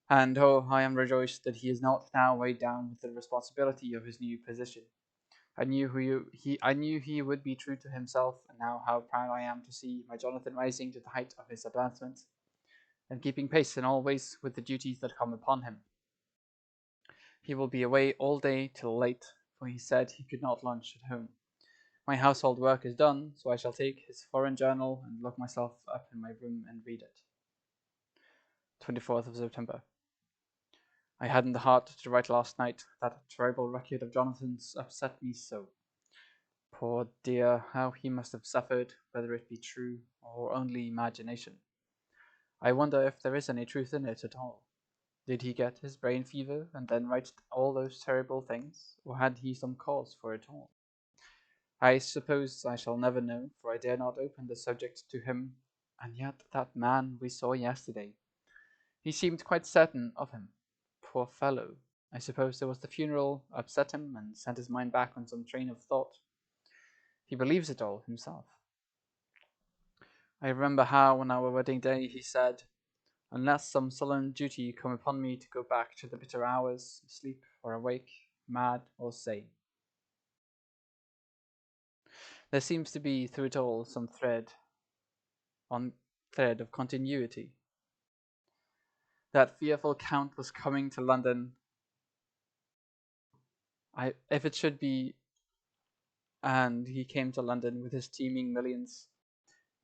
And oh, I am rejoiced that he is not now weighed down with the responsibility of his new position. I knew he would be true to himself, and now how proud I am to see my Jonathan rising to the height of his advancement, and keeping pace in all ways with the duties that come upon him. He will be away all day till late, for he said he could not lunch at home. My household work is done, so I shall take his foreign journal and lock myself up in my room and read it. 24th of September. I hadn't the heart to write last night. That terrible record of Jonathan's upset me so. Poor dear, how he must have suffered, whether it be true or only imagination. I wonder if there is any truth in it at all. Did he get his brain fever and then write all those terrible things, or had he some cause for it all? I suppose I shall never know, for I dare not open the subject to him, and yet that man we saw yesterday. He seemed quite certain of him. Poor fellow. I suppose there was the funeral upset him and sent his mind back on some train of thought. He believes it all himself. I remember how on our wedding day he said, unless some solemn duty come upon me to go back to the bitter hours, asleep or awake, mad or sane. There seems to be through it all some thread of continuity. That fearful Count was coming to London. If it should be, and he came to London with his teeming millions,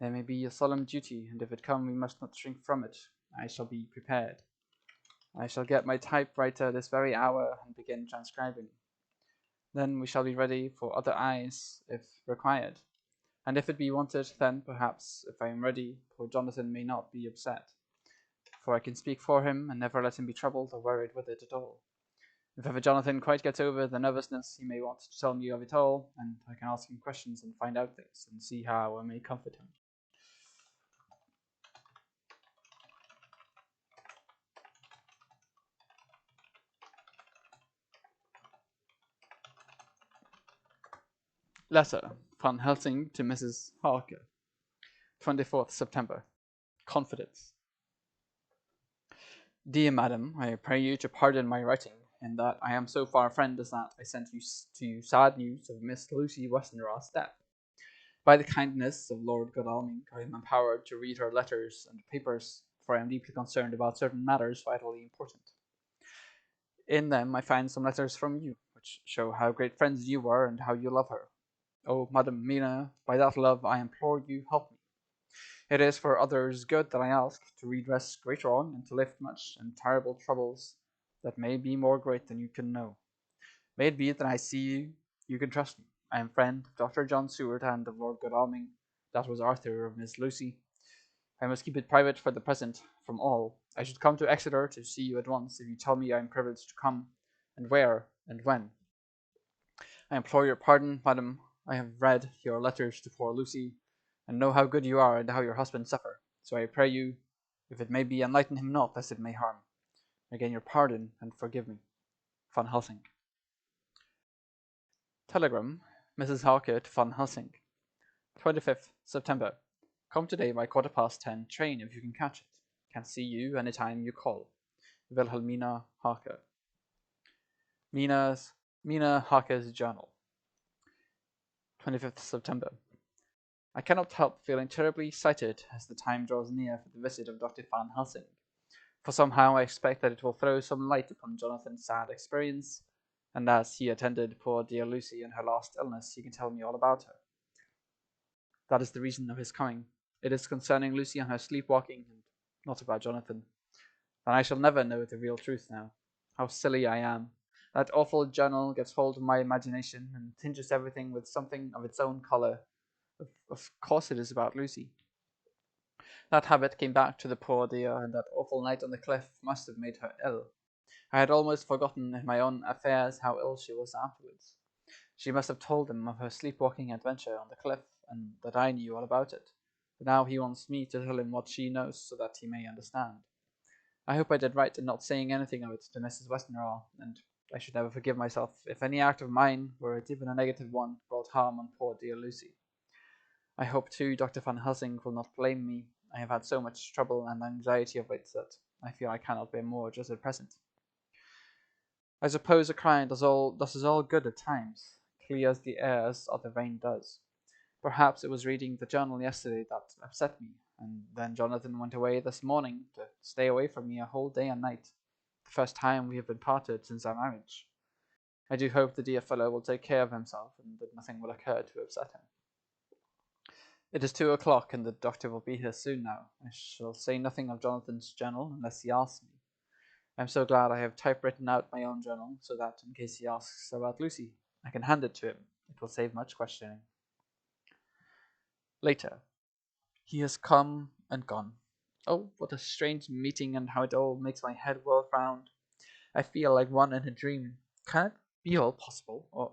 there may be a solemn duty, and if it come, we must not shrink from it. I shall be prepared. I shall get my typewriter this very hour and begin transcribing. Then we shall be ready for other eyes, if required. And if it be wanted, then perhaps, if I am ready, poor Jonathan may not be upset, for I can speak for him and never let him be troubled or worried with it at all. If ever Jonathan quite gets over the nervousness, he may want to tell me of it all, and I can ask him questions and find out things, and see how I may comfort him. Letter, Van Helsing to Mrs. Harker, 24th September. Confidence. Dear Madam, I pray you to pardon my writing, in that I am so far a friend as that I sent to you sad news of Miss Lucy Westenra's death. By the kindness of Lord Godalming, I am empowered to read her letters and papers, for I am deeply concerned about certain matters vitally important. In them I find some letters from you, which show how great friends you were and how you love her. Oh, Madam Mina, by that love I implore you, help me. It is for others' good that I ask, to redress great wrong, and to lift much and terrible troubles that may be more great than you can know. May it be that I see you, you can trust me. I am friend of Dr. John Seward and of Lord Godalming. That was Arthur of Miss Lucy. I must keep it private for the present from all. I should come to Exeter to see you at once, if you tell me I am privileged to come, and where, and when. I implore your pardon, madam. I have read your letters to poor Lucy, and know how good you are, and how your husband suffer. So I pray you, if it may be, enlighten him not, lest it may harm. Again your pardon, and forgive me. Van Helsing. Telegram, Mrs. Harker to Van Helsing. 25th September. Come today by 10:15 train if you can catch it. Can see you any time you call. Wilhelmina Harker. Mina Harker's Journal. 25th September. I cannot help feeling terribly excited as the time draws near for the visit of Dr. Van Helsing, for somehow I expect that it will throw some light upon Jonathan's sad experience, and as he attended poor dear Lucy in her last illness, he can tell me all about her. That is the reason of his coming. It is concerning Lucy and her sleepwalking, and not about Jonathan. And I shall never know the real truth now. How silly I am. That awful journal gets hold of my imagination and tinges everything with something of its own colour. Of course it is about Lucy. That habit came back to the poor dear, and that awful night on the cliff must have made her ill. I had almost forgotten in my own affairs how ill she was afterwards. She must have told him of her sleepwalking adventure on the cliff, and that I knew all about it. But now he wants me to tell him what she knows so that he may understand. I hope I did right in not saying anything of it to Mrs. Westenra, and I should never forgive myself if any act of mine, were it even a negative one, brought harm on poor dear Lucy. I hope, too, Dr. Van Helsing will not blame me. I have had so much trouble and anxiety of late that I feel I cannot bear more just at present. I suppose a cry does us all good at times, clears the air as other rain does. Perhaps it was reading the journal yesterday that upset me, and then Jonathan went away this morning to stay away from me a whole day and night, the first time we have been parted since our marriage. I do hope the dear fellow will take care of himself, and that nothing will occur to upset him. It is 2 o'clock, and the doctor will be here soon now. I shall say nothing of Jonathan's journal unless he asks me. I am so glad I have typewritten out my own journal, so that, in case he asks about Lucy, I can hand it to him. It will save much questioning. Later. He has come and gone. Oh, what a strange meeting, and how it all makes my head whirl round. I feel like one in a dream. Can it be all possible, or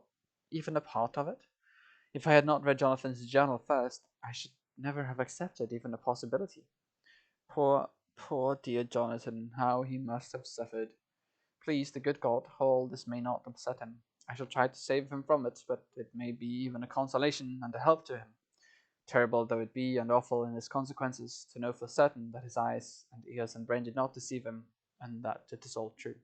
even a part of it? If I had not read Jonathan's journal first, I should never have accepted even a possibility. Poor dear Jonathan, how he must have suffered. Please, the good God, all this may not upset him. I shall try to save him from it, but it may be even a consolation and a help to him. Terrible though it be, and awful in its consequences, to know for certain that his eyes and ears and brain did not deceive him, and that it is all true.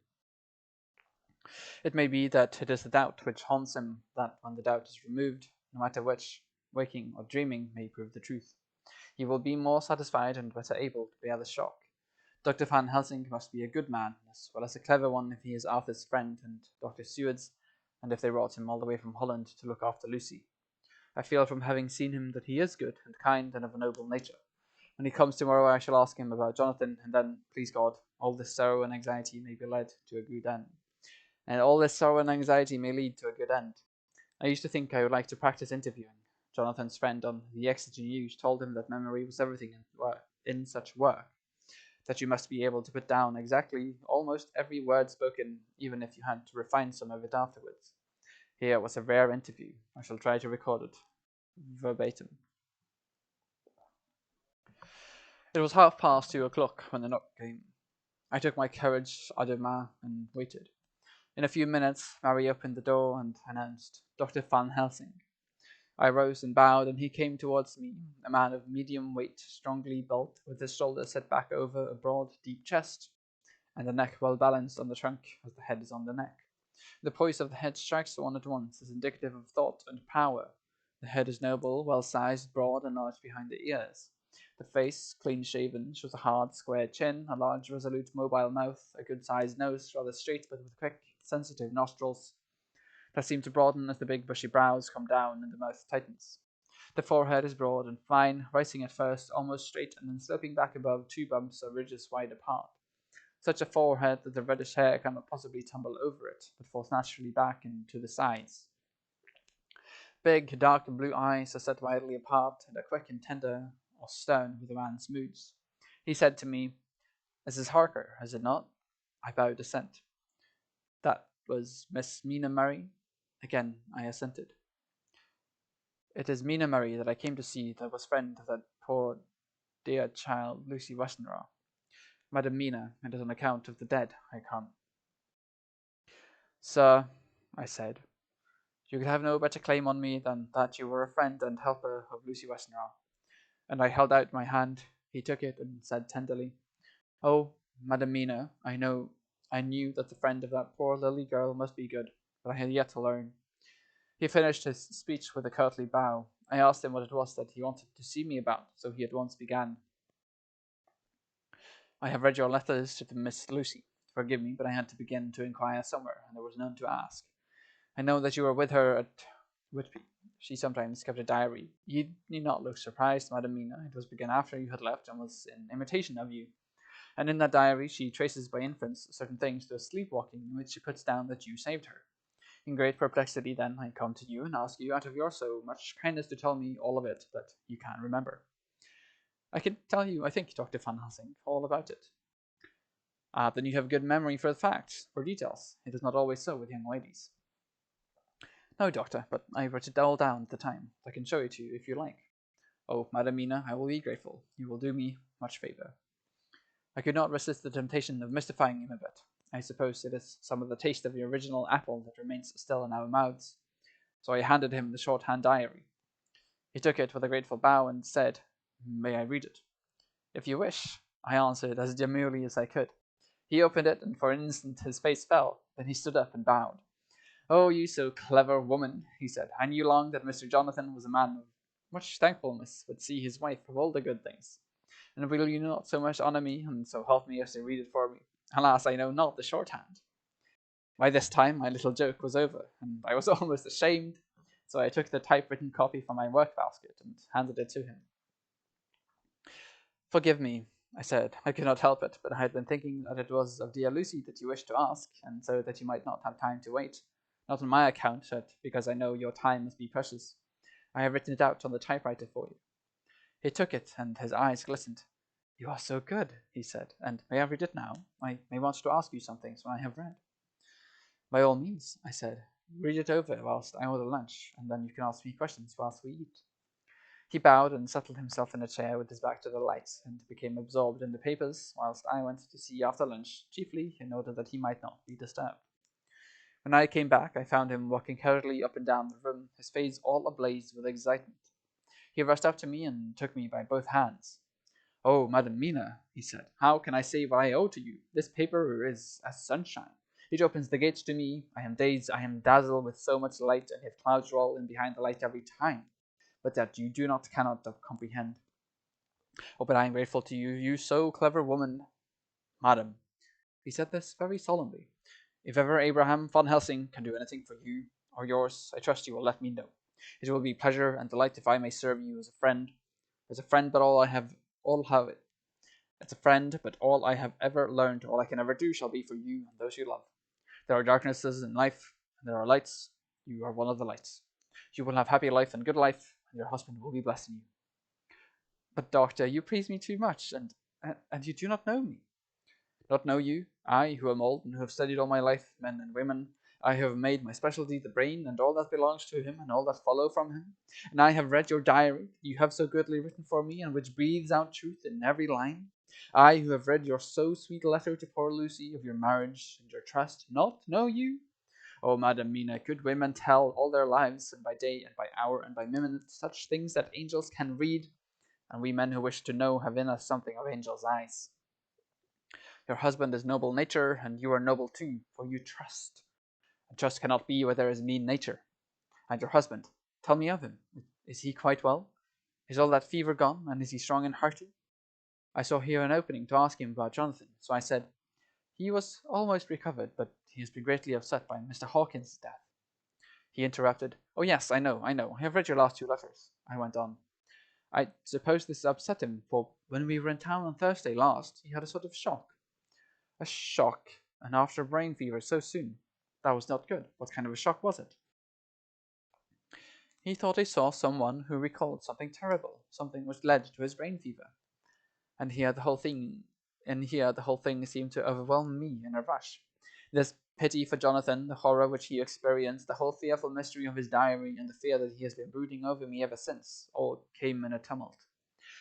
It may be that it is the doubt which haunts him, that when the doubt is removed, no matter which, waking or dreaming, may prove the truth, he will be more satisfied and better able to bear the shock. Dr. Van Helsing must be a good man, as well as a clever one if he is Arthur's friend and Dr. Seward's, and if they brought him all the way from Holland to look after Lucy. I feel from having seen him that he is good and kind and of a noble nature. When he comes tomorrow, I shall ask him about Jonathan, and then, please God, all this sorrow and anxiety may be led to a good end. And all this sorrow and anxiety may lead to a good end. I used to think I would like to practice interviewing. Jonathan's friend on the Exeter News told him that memory was everything in such work, that you must be able to put down exactly almost every word spoken, even if you had to refine some of it afterwards. Here was a rare interview. I shall try to record it verbatim. It was 2:30 when the knock came. I took my courage à deux mains and waited. In a few minutes, Mary opened the door and announced Dr. Van Helsing. I rose and bowed, and he came towards me, a man of medium weight, strongly built, with his shoulders set back over a broad, deep chest, and the neck well balanced on the trunk as the head is on the neck. The poise of the head strikes one at once as indicative of thought and power. The head is noble, well-sized, broad, and large behind the ears. The face, clean-shaven, shows a hard, square chin, a large, resolute, mobile mouth, a good-sized nose, rather straight but with quick, sensitive nostrils that seem to broaden as the big bushy brows come down and the mouth tightens. The forehead is broad and fine, rising at first almost straight and then sloping back above two bumps or ridges wide apart. Such a forehead that the reddish hair cannot possibly tumble over it, but falls naturally back and to the sides. Big, dark blue eyes are set widely apart and are quick and tender or stern with a man's moods. He said to me, "Mrs. Harker, is it not?" I bowed assent. "That was Miss Mina Murray?" Again I assented. "It is Mina Murray that I came to see, that was friend of that poor dear child, Lucy Westenra. Madam Mina, it is on account of the dead I come." "Sir," I said, "you could have no better claim on me than that you were a friend and helper of Lucy Westenra." And I held out my hand. He took it and said tenderly, "Oh, Madam Mina, I knew that the friend of that poor Lily girl must be good, but I had yet to learn." He finished his speech with a courtly bow, I asked him what it was that he wanted to see me about, so he at once began. I have read your letters to the Miss Lucy. Forgive me, but I had to begin to inquire somewhere, and there was none to ask. I know that you were with her at Whitby. She sometimes kept a diary. You need not look surprised, Madam Mina. It was begun after you had left, and was in imitation of you. And in that diary she traces by inference certain things to a sleepwalking in which she puts down that you saved her. In great perplexity, then, I come to you and ask you, out of your so much kindness, to tell me all of it that you can remember. I can tell you, I think, Dr. Van Helsing, all about it. Ah, then you have a good memory for the facts, for details. It is not always so with young ladies. No, Doctor, but I wrote it all down at the time. I can show it to you if you like. Oh, Madam Mina, I will be grateful. You will do me much favour. I could not resist the temptation of mystifying him a bit. I suppose it is some of the taste of the original apple that remains still in our mouths. So I handed him the shorthand diary. He took it with a grateful bow and said, "May I read it?" "If you wish," I answered as demurely as I could. He opened it, and for an instant his face fell. Then he stood up and bowed. "Oh, you so clever woman," he said. "I knew long that Mr. Jonathan was a man of much thankfulness would see his wife of all the good things. And will you not so much honour me, and so help me as to read it for me? Alas, I know not the shorthand." By this time my little joke was over, and I was almost ashamed, so I took the typewritten copy from my work-basket and handed it to him. "Forgive me," I said. "I could not help it, but I had been thinking that it was of dear Lucy that you wished to ask, and so that you might not have time to wait. Not on my account, but because I know your time must be precious. I have written it out on the typewriter for you." He took it, and his eyes glistened. "You are so good," he said, "and may I read it now? I may want to ask you some things when I have read." "By all means," I said. "Read it over whilst I order lunch, and then you can ask me questions whilst we eat." He bowed and settled himself in a chair with his back to the light, and became absorbed in the papers, whilst I went to see after lunch, chiefly in order that he might not be disturbed. When I came back, I found him walking hurriedly up and down the room, his face all ablaze with excitement. He rushed up to me and took me by both hands. "Oh, Madam Mina," he said, "how can I say what I owe to you? This paper is as sunshine. It opens the gates to me. I am dazed, I am dazzled with so much light, and yet clouds roll in behind the light every time. But that you cannot comprehend. Oh, but I am grateful to you, you so clever woman. Madam," he said this very solemnly, "if ever Abraham Van Helsing can do anything for you or yours, I trust you will let me know. It will be pleasure and delight if I may serve you as a friend. But as a friend, but all I have ever learned, all I can ever do shall be for you and those you love. There are darknesses in life, and there are lights. You are one of the lights. You will have happy life and good life, and your husband will be blessed in you." "But, doctor, you praise me too much, and you do not know me." "Not know you? I, who am old, and who have studied all my life men and women. I have made my specialty the brain, and all that belongs to him, and all that follow from him. And I have read your diary, you have so goodly written for me, and which breathes out truth in every line. I, who have read your so sweet letter to poor Lucy of your marriage and your trust. Not know you? Oh, Madam Mina, good women tell all their lives, and by day, and by hour, and by minute, such things that angels can read, and we men who wish to know have in us something of angels' eyes. Your husband is noble nature, and you are noble too, for you trust. And trust cannot be where there is mean nature. And your husband, tell me of him. Is he quite well? Is all that fever gone, and is he strong and hearty? I saw here an opening to ask him about Jonathan, so I said, "He was almost recovered, but he has been greatly upset by Mr. Hawkins's death." He interrupted. "Oh yes, I know. I have read your last two letters," I went on. "I suppose this upset him, for when we were in town on Thursday last, he had a sort of shock." "A shock, and after brain fever so soon. That was not good. What kind of a shock was it?" "He thought he saw someone who recalled something terrible, something which led to his brain fever. And here the whole thing seemed to overwhelm me in a rush. This pity for Jonathan, the horror which he experienced, the whole fearful mystery of his diary, and the fear that he has been brooding over me ever since, all came in a tumult.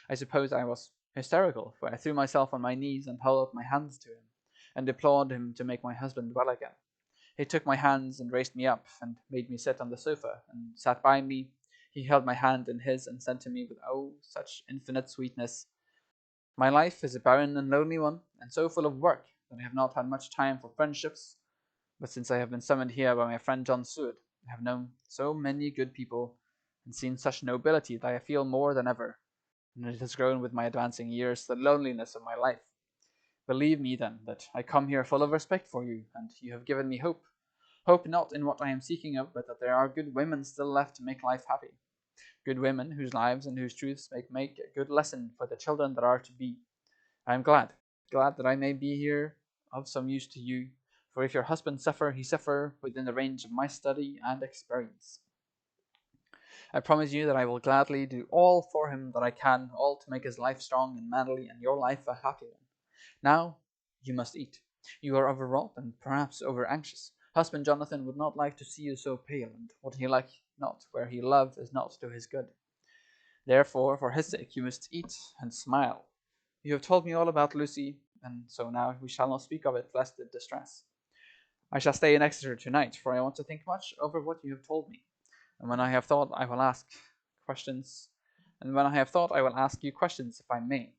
I suppose I was hysterical, for I threw myself on my knees and held out my hands to him, and deplored him to make my husband well again. He took my hands and raised me up, and made me sit on the sofa, and sat by me. He held my hand in his, and said to me with, oh, such infinite sweetness, 'My life is a barren and lonely one, and so full of work that I have not had much time for friendships. But since I have been summoned here by my friend John Seward, I have known so many good people, and seen such nobility that I feel more than ever, and it has grown with my advancing years, the loneliness of my life. Believe me, then, that I come here full of respect for you, and you have given me hope. Hope not in what I am seeking of, but that there are good women still left to make life happy. Good women whose lives and whose truths make a good lesson for the children that are to be. I am glad that I may be here of some use to you, for if your husband suffer, he suffer within the range of my study and experience. I promise you that I will gladly do all for him that I can, all to make his life strong and manly, and your life a happy one. Now you must eat. You are overwrought and perhaps over anxious. Husband Jonathan would not like to see you so pale, and what he like not where he love is not to his good. Therefore, for his sake, you must eat and smile. You have told me all about Lucy, and so now we shall not speak of it, lest it distress. I shall stay in Exeter tonight, for I want to think much over what you have told me. And when I have thought, I will ask questions. And when I have thought, I will ask you questions, if I may.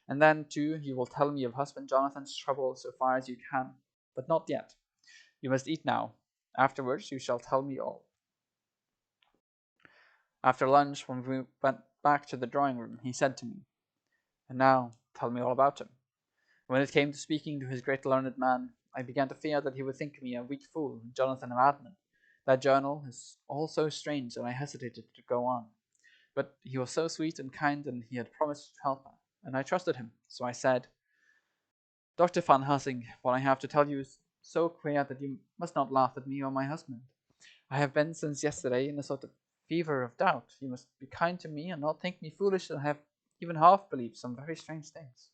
And then, too, you will tell me of husband Jonathan's trouble so far as you can. But not yet. You must eat now. Afterwards, you shall tell me all. After lunch, when we went back to the drawing room, he said to me, "And now, tell me all about him." When it came to speaking to his great learned man, I began to fear that he would think me a weak fool, and Jonathan a madman. That journal is all so strange that I hesitated to go on. But he was so sweet and kind, and he had promised to help her, and I trusted him. So I said, "Dr. Van Helsing, what I have to tell you is so queer that you must not laugh at me or my husband. I have been since yesterday in a sort of fever of doubt. You must be kind to me and not think me foolish that I have even half believed some very strange things."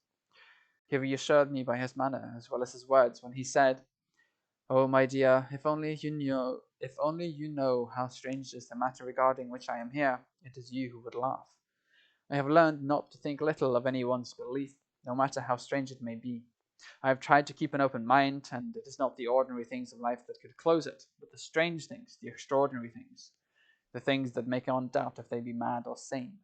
He reassured me by his manner as well as his words when he said, "Oh, my dear, if only you know how strange is the matter regarding which I am here, it is you who would laugh. I have learned not to think little of any one's belief, no matter how strange it may be. I have tried to keep an open mind, and it is not the ordinary things of life that could close it, but the strange things, the extraordinary things, the things that make one doubt if they be mad or sane."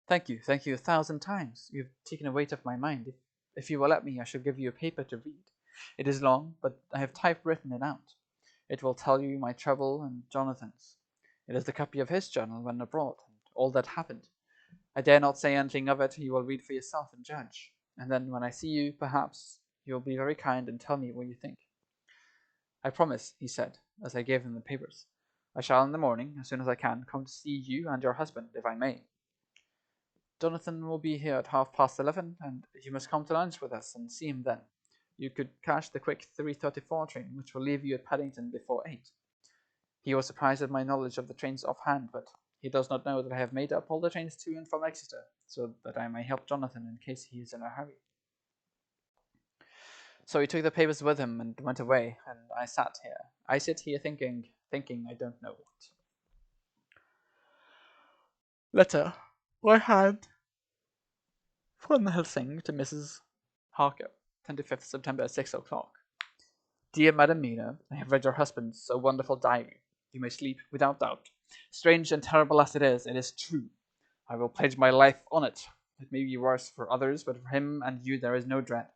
Thank you 1,000 times. You have taken a weight off my mind. If you will let me, I shall give you a paper to read. It is long, but I have typewritten it out. It will tell you my trouble and Jonathan's. It is the copy of his journal when abroad, and all that happened. I dare not say anything of it. You will read for yourself and judge. And then when I see you, perhaps you will be very kind and tell me what you think. "I promise," he said, as I gave him the papers. "I shall in the morning, as soon as I can, come to see you and your husband, if I may. Jonathan will be here at 11:30, and you must come to lunch with us and see him then. You could catch the quick 3:34 train, which will leave you at Paddington before 8. He was surprised at my knowledge of the trains offhand, but he does not know that I have made up all the trains to and from Exeter, so that I may help Jonathan in case he is in a hurry." So he took the papers with him and went away, and I sit here thinking I don't know what. Letter. I had from Helsing to Mrs. Harker, 25th September, 6 o'clock. Dear Madam Mina, I have read your husband's so wonderful diary. You may sleep without doubt. Strange and terrible as it is true. I will pledge my life on it. It may be worse for others, but for him and you there is no dread.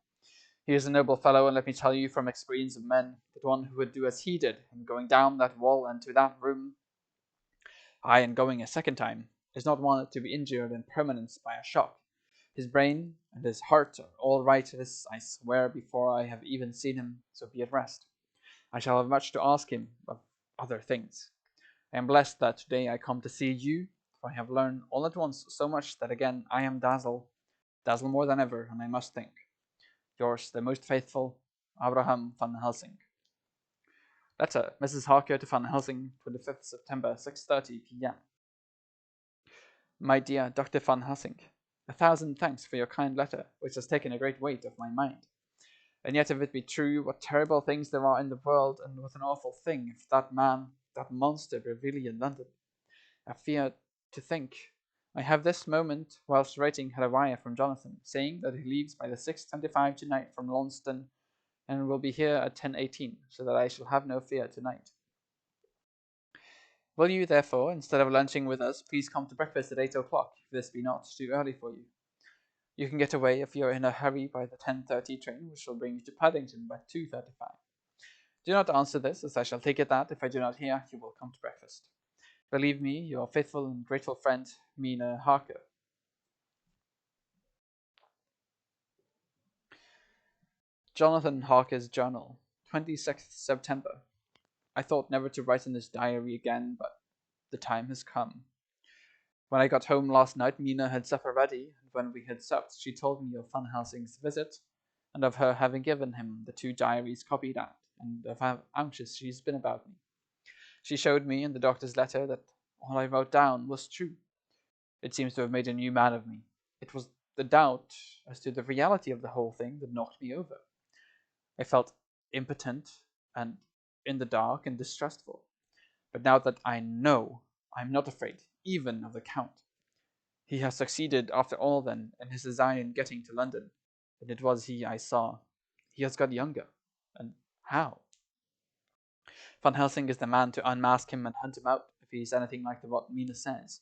He is a noble fellow, and let me tell you from experience of men that one who would do as he did in going down that wall and to that room, aye, and going a second time, is not one to be injured in permanence by a shock. His brain and his heart are all right, this I swear before I have even seen him, so be at rest. I shall have much to ask him of other things. I am blessed that today I come to see you, for I have learned all at once so much that again I am dazzled more than ever, and I must think. Yours, the most faithful, Abraham van Helsing. Letter, Mrs. Harker to Van Helsing, 25th September, 6:30 p.m. My dear Dr. Van Helsing, 1,000 thanks for your kind letter, which has taken a great weight off my mind. And yet if it be true, what terrible things there are in the world, and what an awful thing if that man, that monster, be really in London. I fear to think. I have this moment, whilst writing, had a wire from Jonathan, saying that he leaves by the 6:25 tonight from Launceston, and will be here at 10:18, so that I shall have no fear tonight. Will you, therefore, instead of lunching with us, please come to breakfast at 8 o'clock, if this be not too early for you? You can get away if you are in a hurry by the 10:30 train, which will bring you to Paddington by 2:35. Do not answer this, as I shall take it that, if I do not hear, you will come to breakfast. Believe me, your faithful and grateful friend, Mina Harker. Jonathan Harker's journal, 26th September. I thought never to write in this diary again, but the time has come. When I got home last night, Mina had supper ready, and when we had supped, she told me of Van Helsing's visit, and of her having given him the two diaries copied out, and of how anxious she's been about me. She showed me in the doctor's letter that all I wrote down was true. It seems to have made a new man of me. It was the doubt as to the reality of the whole thing that knocked me over. I felt impotent and in the dark and distrustful. But now that I know, I'm not afraid, even of the Count. He has succeeded, after all, then, in his design in getting to London, and it was he I saw. He has got younger. And how? Van Helsing is the man to unmask him and hunt him out if he's anything like what Mina says.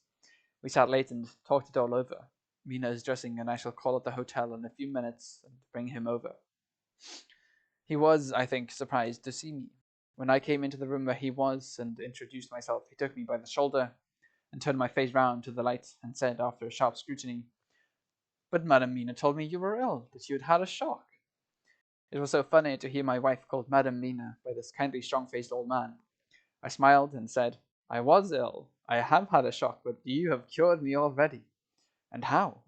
We sat late and talked it all over. Mina is dressing, and I shall call at the hotel in a few minutes and bring him over. He was, I think, surprised to see me. When I came into the room where he was and introduced myself, he took me by the shoulder and turned my face round to the light and said, after a sharp scrutiny, "But Madame Mina told me you were ill, that you had had a shock." It was so funny to hear my wife called Madame Mina by this kindly, strong-faced old man. I smiled and said, "I was ill. I have had a shock, but you have cured me already." "And how?"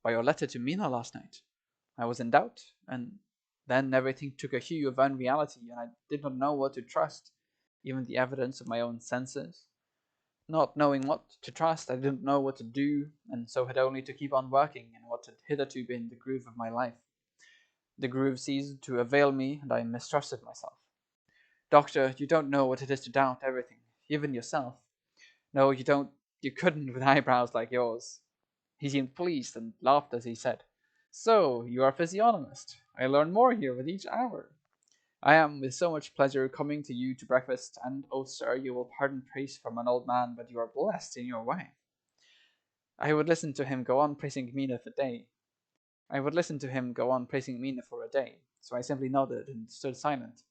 "By your letter to Mina last night. I was in doubt, and then everything took a hue of unreality, and I did not know what to trust, even the evidence of my own senses. Not knowing what to trust, I didn't know what to do, and so had only to keep on working in what had hitherto been the groove of my life. The groove ceased to avail me, and I mistrusted myself. Doctor, you don't know what it is to doubt everything, even yourself. No, you don't. You couldn't with eyebrows like yours." He seemed pleased and laughed as he said, "So, you are a physiognomist. I learn more here with each hour. I am with so much pleasure coming to you to breakfast, and oh, sir, you will pardon praise from an old man, but you are blessed in your way." I would listen to him go on praising Mina for a day. So I simply nodded and stood silent.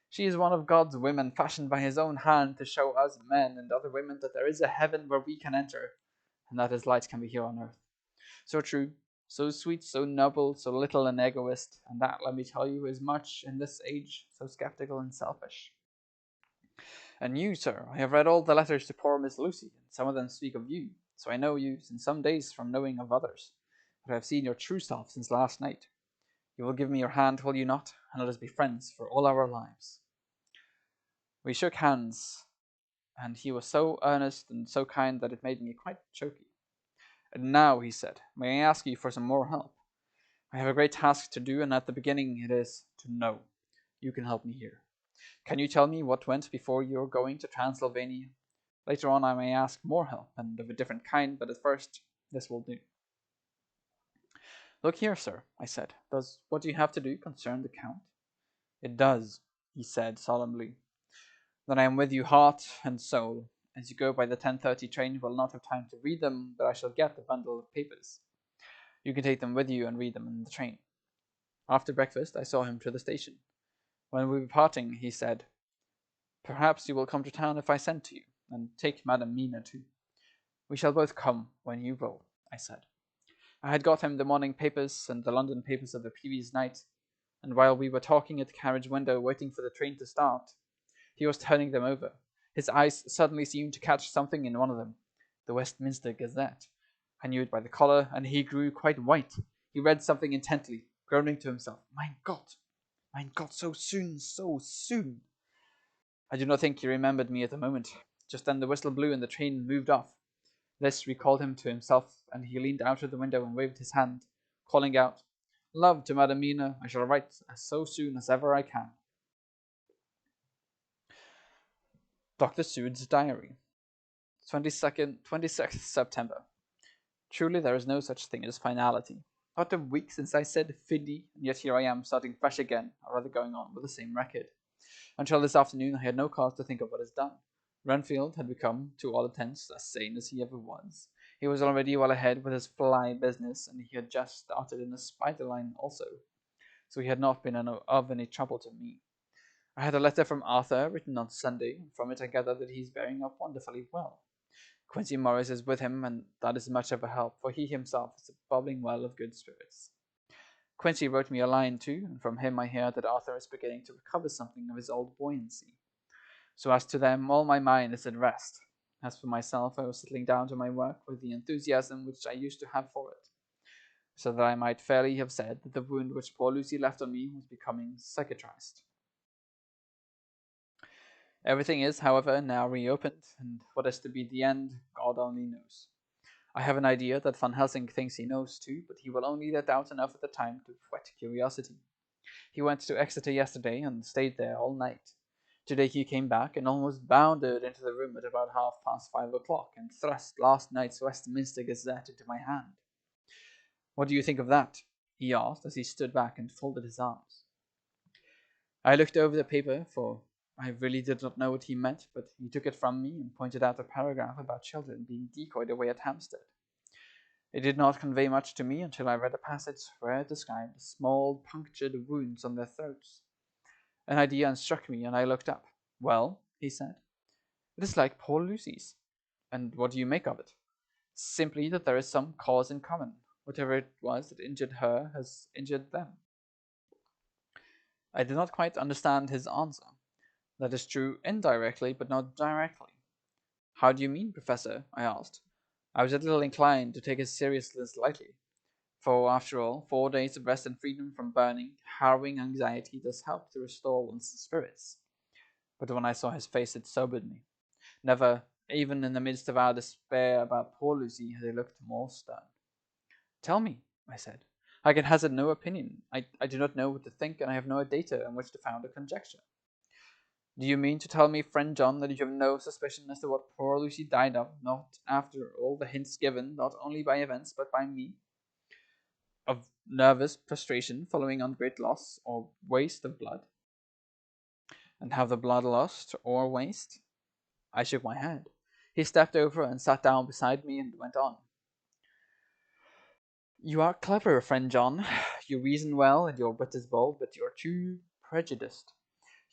She is one of God's women, fashioned by his own hand to show us men and other women that there is a heaven where we can enter, and that his light can be here on earth. So true, so sweet, so noble, so little an egoist, and that, let me tell you, is much in this age so skeptical and selfish. And you, sir, I have read all the letters to poor Miss Lucy, and some of them speak of you, so I know you in some days from knowing of others. But I have seen your true self since last night. You will give me your hand, will you not, and let us be friends for all our lives. We shook hands, and he was so earnest and so kind that it made me quite choky. "And now," he said, "may I ask you for some more help? I have a great task to do, and at the beginning it is to know. You can help me here. Can you tell me what went before your going to Transylvania? Later on I may ask more help, and of a different kind, but at first this will do." "Look here, sir," I said, "does what you have to do concern the Count?" "It does," he said solemnly. "Then I am with you heart and soul. As you go by the 10:30 train, you will not have time to read them, but I shall get the bundle of papers. You can take them with you and read them in the train." After breakfast I saw him to the station. When we were parting, he said, "Perhaps you will come to town if I send to you, and take Madame Mina too." "We shall both come when you will," I said. I had got him the morning papers and the London papers of the previous night, and while we were talking at the carriage window waiting for the train to start, he was turning them over. His eyes suddenly seemed to catch something in one of them, the Westminster Gazette. I knew it by the collar, and he grew quite white. He read something intently, groaning to himself, Mein Gott, so soon, so soon." I do not think he remembered me at the moment. Just then the whistle blew and the train moved off. This recalled him to himself, and he leaned out of the window and waved his hand, calling out, "Love to Madame Mina. I shall write as so soon as ever I can." Dr. Seward's Diary, 26th September. Truly there is no such thing as finality. Not a week since I said "Fiddy," and yet here I am starting fresh again, or rather going on with the same record. Until this afternoon I had no cause to think of what is done. Renfield had become, to all intents, as sane as he ever was. He was already well ahead with his fly business, and he had just started in the spider line also, so he had not been of any trouble to me. I had a letter from Arthur written on Sunday, and from it I gathered that he is bearing up wonderfully well. Quincy Morris is with him, and that is much of a help, for he himself is a bubbling well of good spirits. Quincy wrote me a line too, and from him I hear that Arthur is beginning to recover something of his old buoyancy. So as to them, all my mind is at rest. As for myself, I was settling down to my work with the enthusiasm which I used to have for it, so that I might fairly have said that the wound which poor Lucy left on me was becoming cicatrized. Everything is, however, now reopened, and what is to be the end, God only knows. I have an idea that Van Helsing thinks he knows too, but he will only let out enough at the time to whet curiosity. He went to Exeter yesterday and stayed there all night. Today he came back and almost bounded into the room at about 5:30 and thrust last night's Westminster Gazette into my hand. What do you think of that? He asked as he stood back and folded his arms. I looked over the paper, for I really did not know what he meant, but he took it from me and pointed out a paragraph about children being decoyed away at Hampstead. It did not convey much to me until I read a passage where it described small punctured wounds on their throats. An idea struck me, and I looked up. Well, he said, it is like poor Lucy's. And what do you make of it? Simply that there is some cause in common. Whatever it was that injured her has injured them. I did not quite understand his answer. That is true indirectly, but not directly. How do you mean, Professor? I asked. I was a little inclined to take his seriousness lightly, for after all, 4 days of rest and freedom from burning, harrowing anxiety does help to restore one's spirits. But when I saw his face, it sobered me. Never, even in the midst of our despair about poor Lucy, had he looked more stern. Tell me, I said. I can hazard no opinion. I do not know what to think, and I have no data on which to found a conjecture. Do you mean to tell me, friend John, that you have no suspicion as to what poor Lucy died of, not after all the hints given, not only by events, but by me? Of nervous prostration following on great loss, or waste of blood? And have the blood lost, or waste? I shook my head. He stepped over and sat down beside me and went on. You are clever, friend John. You reason well, and your wit is bold, but you are too prejudiced.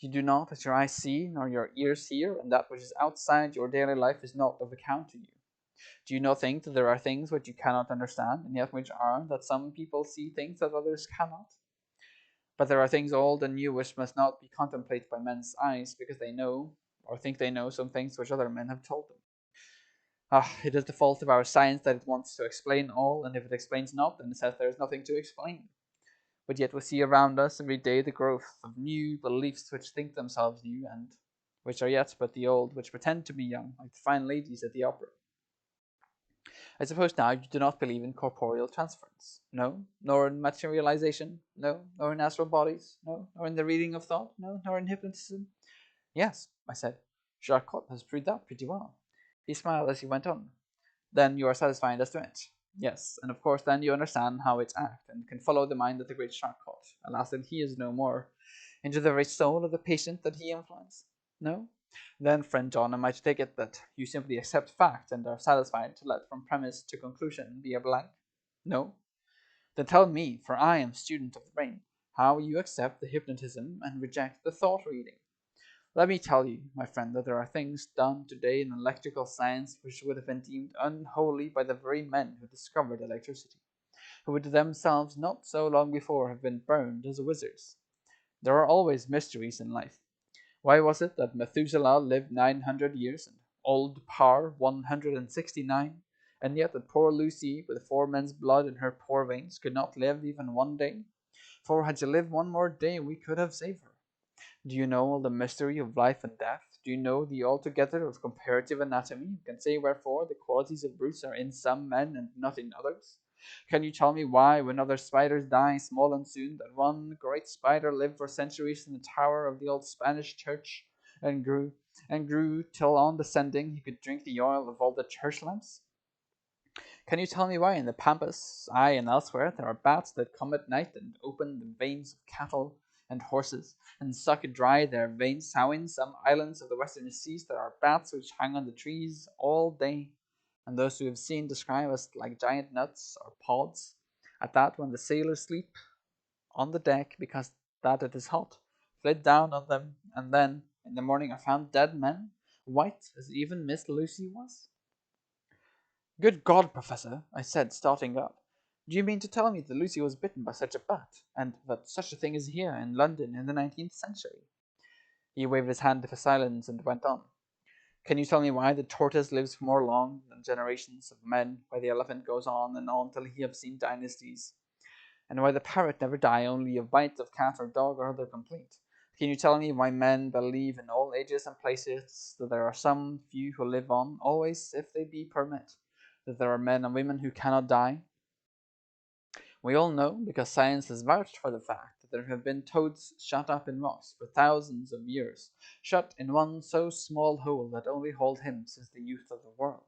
You do not, as your eyes see, nor your ears hear, and that which is outside your daily life is not of account to you. Do you not think that there are things which you cannot understand, and yet which are, that some people see things that others cannot? But there are things old and new which must not be contemplated by men's eyes, because they know, or think they know, some things which other men have told them. It is the fault of our science that it wants to explain all, and if it explains not, then it says there is nothing to explain. But yet we see around us every day the growth of new beliefs which think themselves new, and which are yet but the old, which pretend to be young, like the fine ladies at the opera. I suppose now you do not believe in corporeal transference? No? Nor in materialization? No? Nor in astral bodies? No? Nor in the reading of thought? No? Nor in hypnotism? Yes, I said. Charcot has proved that pretty well. He smiled as he went on. Then you are satisfied as to it? Yes, and of course then you understand how it acts, and can follow the mind of the great Charcot, alas that he is no more, into the very soul of the patient that he influenced? No? Then, friend John, am I to take it that you simply accept fact and are satisfied to let from premise to conclusion be a blank? No? Then tell me, for I am student of the brain, how you accept the hypnotism and reject the thought reading. Let me tell you, my friend, that there are things done today in electrical science which would have been deemed unholy by the very men who discovered electricity, who would themselves not so long before have been burned as wizards. There are always mysteries in life. Why was it that Methuselah lived 900 years and old Parr 169, and yet that poor Lucy, with 4 men's blood in her poor veins, could not live even one day? For had she lived one more day, we could have saved her. Do you know all the mystery of life and death? Do you know the altogether of comparative anatomy, and can say wherefore the qualities of brutes are in some men and not in others? Can you tell me why, when other spiders die small and soon, that one great spider lived for centuries in the tower of the old Spanish church, and grew till on descending he could drink the oil of all the church lamps? Can you tell me why in the Pampas, aye, and elsewhere, there are bats that come at night and open the veins of cattle and horses, and suck dry their veins? How in some islands of the western seas there are bats which hang on the trees all day, and those who have seen describe as like giant nuts or pods, at that when the sailors sleep on the deck because that it is hot, slid down on them, and then, in the morning, I found dead men, white as even Miss Lucy was. Good God, Professor, I said, starting up. Do you mean to tell me that Lucy was bitten by such a bat, and that such a thing is here in London in the 19th century? He waved his hand for silence and went on. Can you tell me why the tortoise lives for more long than generations of men, why the elephant goes on and on till he have seen dynasties, and why the parrot never die only of bite of cat or dog or other complaint? Can you tell me why men believe in all ages and places that there are some few who live on always if they be permit, that there are men and women who cannot die? We all know, because science has vouched for the fact, that there have been toads shut up in rocks for thousands of years, shut in one so small hole that only hold him since the youth of the world.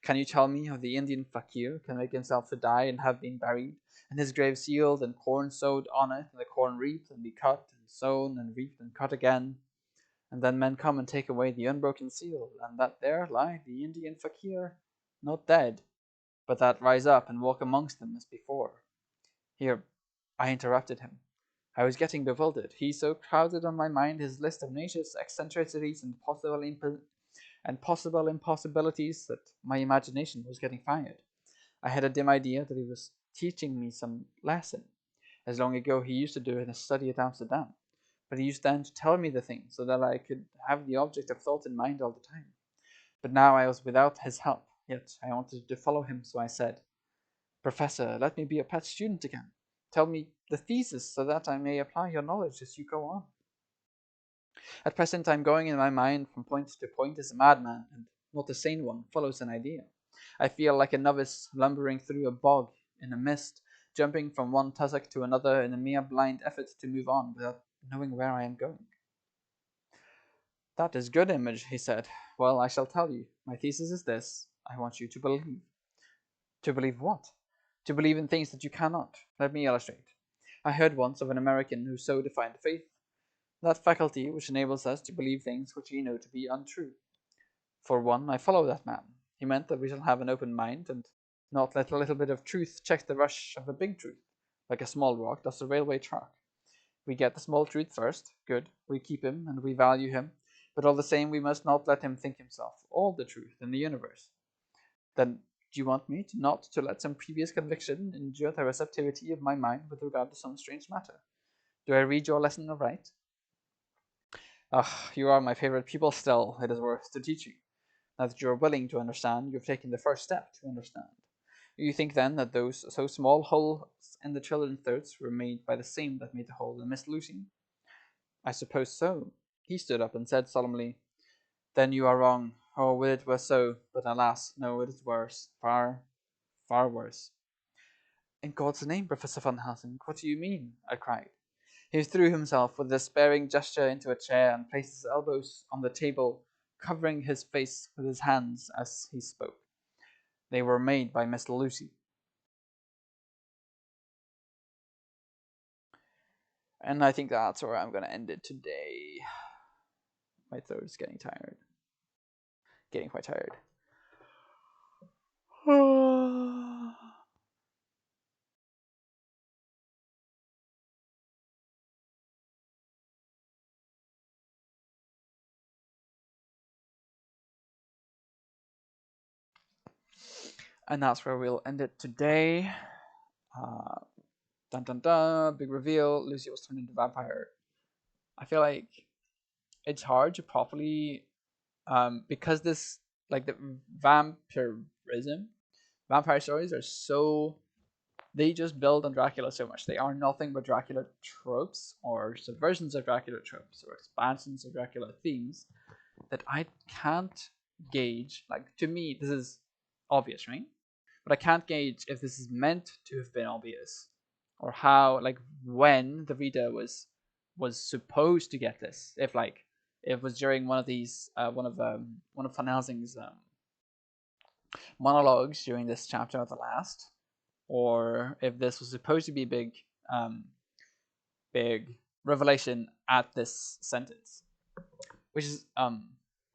Can you tell me how the Indian fakir can make himself to die and have been buried, and his grave sealed, and corn sowed on it, and the corn reaped, and be cut, and sown, and reaped, and cut again, and then men come and take away the unbroken seal, and that there lie the Indian fakir, not dead, but that rise up and walk amongst them as before? Here I interrupted him. I was getting bewildered. He so crowded on my mind his list of nauseous eccentricities and possible impossibilities that my imagination was getting fired. I had a dim idea that he was teaching me some lesson, as long ago he used to do in a study at Amsterdam. But he used then to tell me the thing so that I could have the object of thought in mind all the time. But now I was without his help, yet I wanted to follow him, so I said, Professor, let me be a pet student again. Tell me the thesis so that I may apply your knowledge as you go on. At present I am going in my mind from point to point as a madman, and not a sane one follows an idea. I feel like a novice lumbering through a bog in a mist, jumping from one tussock to another in a mere blind effort to move on without knowing where I am going. That is good, Image, he said. Well, I shall tell you. My thesis is this. I want you to believe. To believe what? To believe in things that you cannot. Let me illustrate. I heard once of an American who so defined faith, that faculty which enables us to believe things which we know to be untrue. For one, I follow that man. He meant that we shall have an open mind, and not let a little bit of truth check the rush of a big truth, like a small rock does a railway track. We get the small truth first, good, we keep him, and we value him, but all the same we must not let him think himself all the truth in the universe. Then do you want me to not to let some previous conviction endure the receptivity of my mind with regard to some strange matter? Do I read your lesson aright? Ah, you are my favorite pupil still, it is worth to teach you. Now that you are willing to understand, you have taken the first step to understand. You think then that those so small holes in the children's throats were made by the same that made the hole in Miss Lucy? I suppose so. He stood up and said solemnly, Then you are wrong. Oh, would it were so, but alas, no, it is worse, far, far worse. In God's name, Professor Van Helsing, what do you mean? I cried. He threw himself with a despairing gesture into a chair and placed his elbows on the table, covering his face with his hands as he spoke. They were made by Miss Lucy. And I think that's where I'm going to end it today. My throat is getting tired. Getting quite tired. And that's where we'll end it today. Dun dun dun, big reveal. Lucy was turned into a vampire. I feel like it's hard to properly, because this, like the vampirism, vampire stories are so, they just build on Dracula so much. They are nothing but Dracula tropes, or subversions of Dracula tropes, or expansions of Dracula themes that I can't gauge. Like, to me, this is obvious, right? But I can't gauge if this is meant to have been obvious, or how, like, when the reader was supposed to get this. If like it was during one of these one of Van Helsing's monologues during this chapter of the last, or if this was supposed to be big revelation at this sentence, which is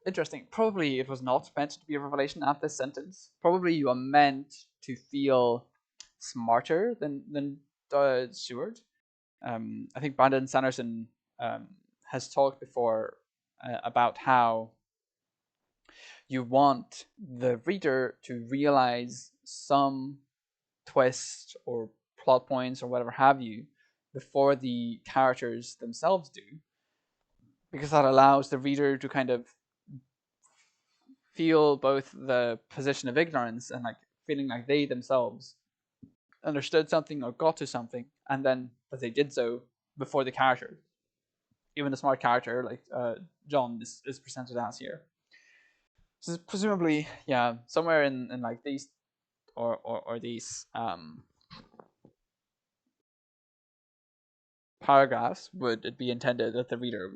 interesting. Probably it was not meant to be a revelation at this sentence. Probably you are meant to feel smarter than Seward. I think Brandon Sanderson has talked before about how you want the reader to realize some twist or plot points or whatever have you before the characters themselves do, because that allows the reader to kind of feel both the position of ignorance and like feeling like they themselves understood something or got to something, and then that they did so before the character, even a smart character like John is presented as here. So presumably, yeah, somewhere in like these or these paragraphs would it be intended that the reader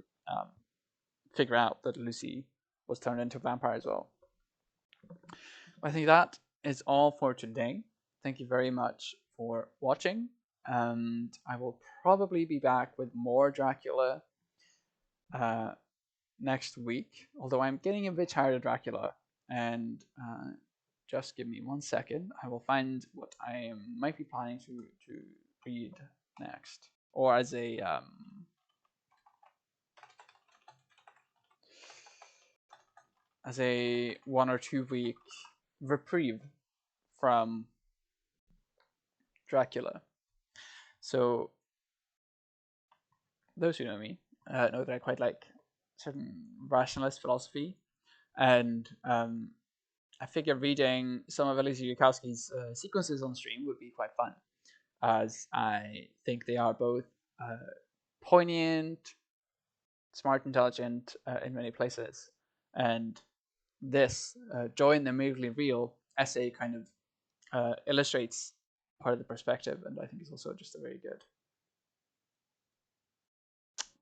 figure out that Lucy was turned into a vampire as well. I think that is all for today. Thank you very much for watching, and I will probably be back with more Dracula next week, although I'm getting a bit tired of Dracula, and just give me 1 second. I will find what I might be planning to read next, or as a 1 or 2 week reprieve from Dracula. So those who know me know that I quite like certain rationalist philosophy, and I figure reading some of Elisa Yudkowsky's sequences on stream would be quite fun, as I think they are both poignant, smart, intelligent in many places, and this Joy in the Merely Real essay kind of illustrates part of the perspective, and I think it's also just a very good,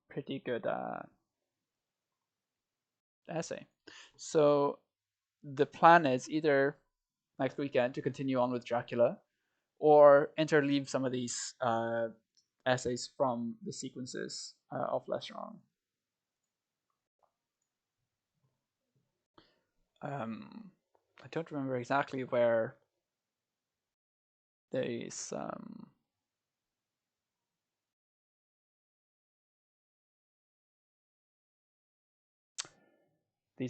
pretty good essay. So the plan is either next weekend to continue on with Dracula, or interleave some of these essays from the sequences of Lesseron. I don't remember exactly where these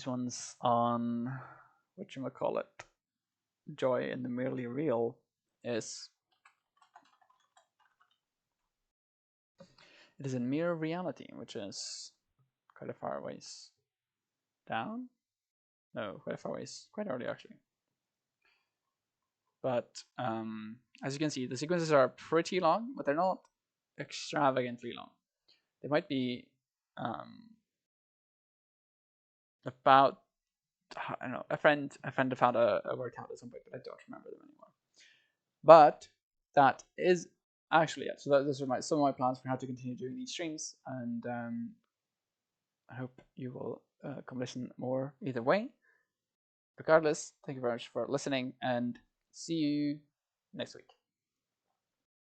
ones on whatchamacallit, Joy in the Merely Real is. It is in Mere Reality, which is quite a far ways down. No, quite a far ways, quite early actually. But as you can see, the sequences are pretty long, but they're not extravagantly long. They might be about, I don't know, a friend found a word count at some point, but I don't remember them anymore. But that is actually it. So those are some of my plans for how to continue doing these streams, and I hope you will come listen more either way. Regardless, thank you very much for listening, and see you next week.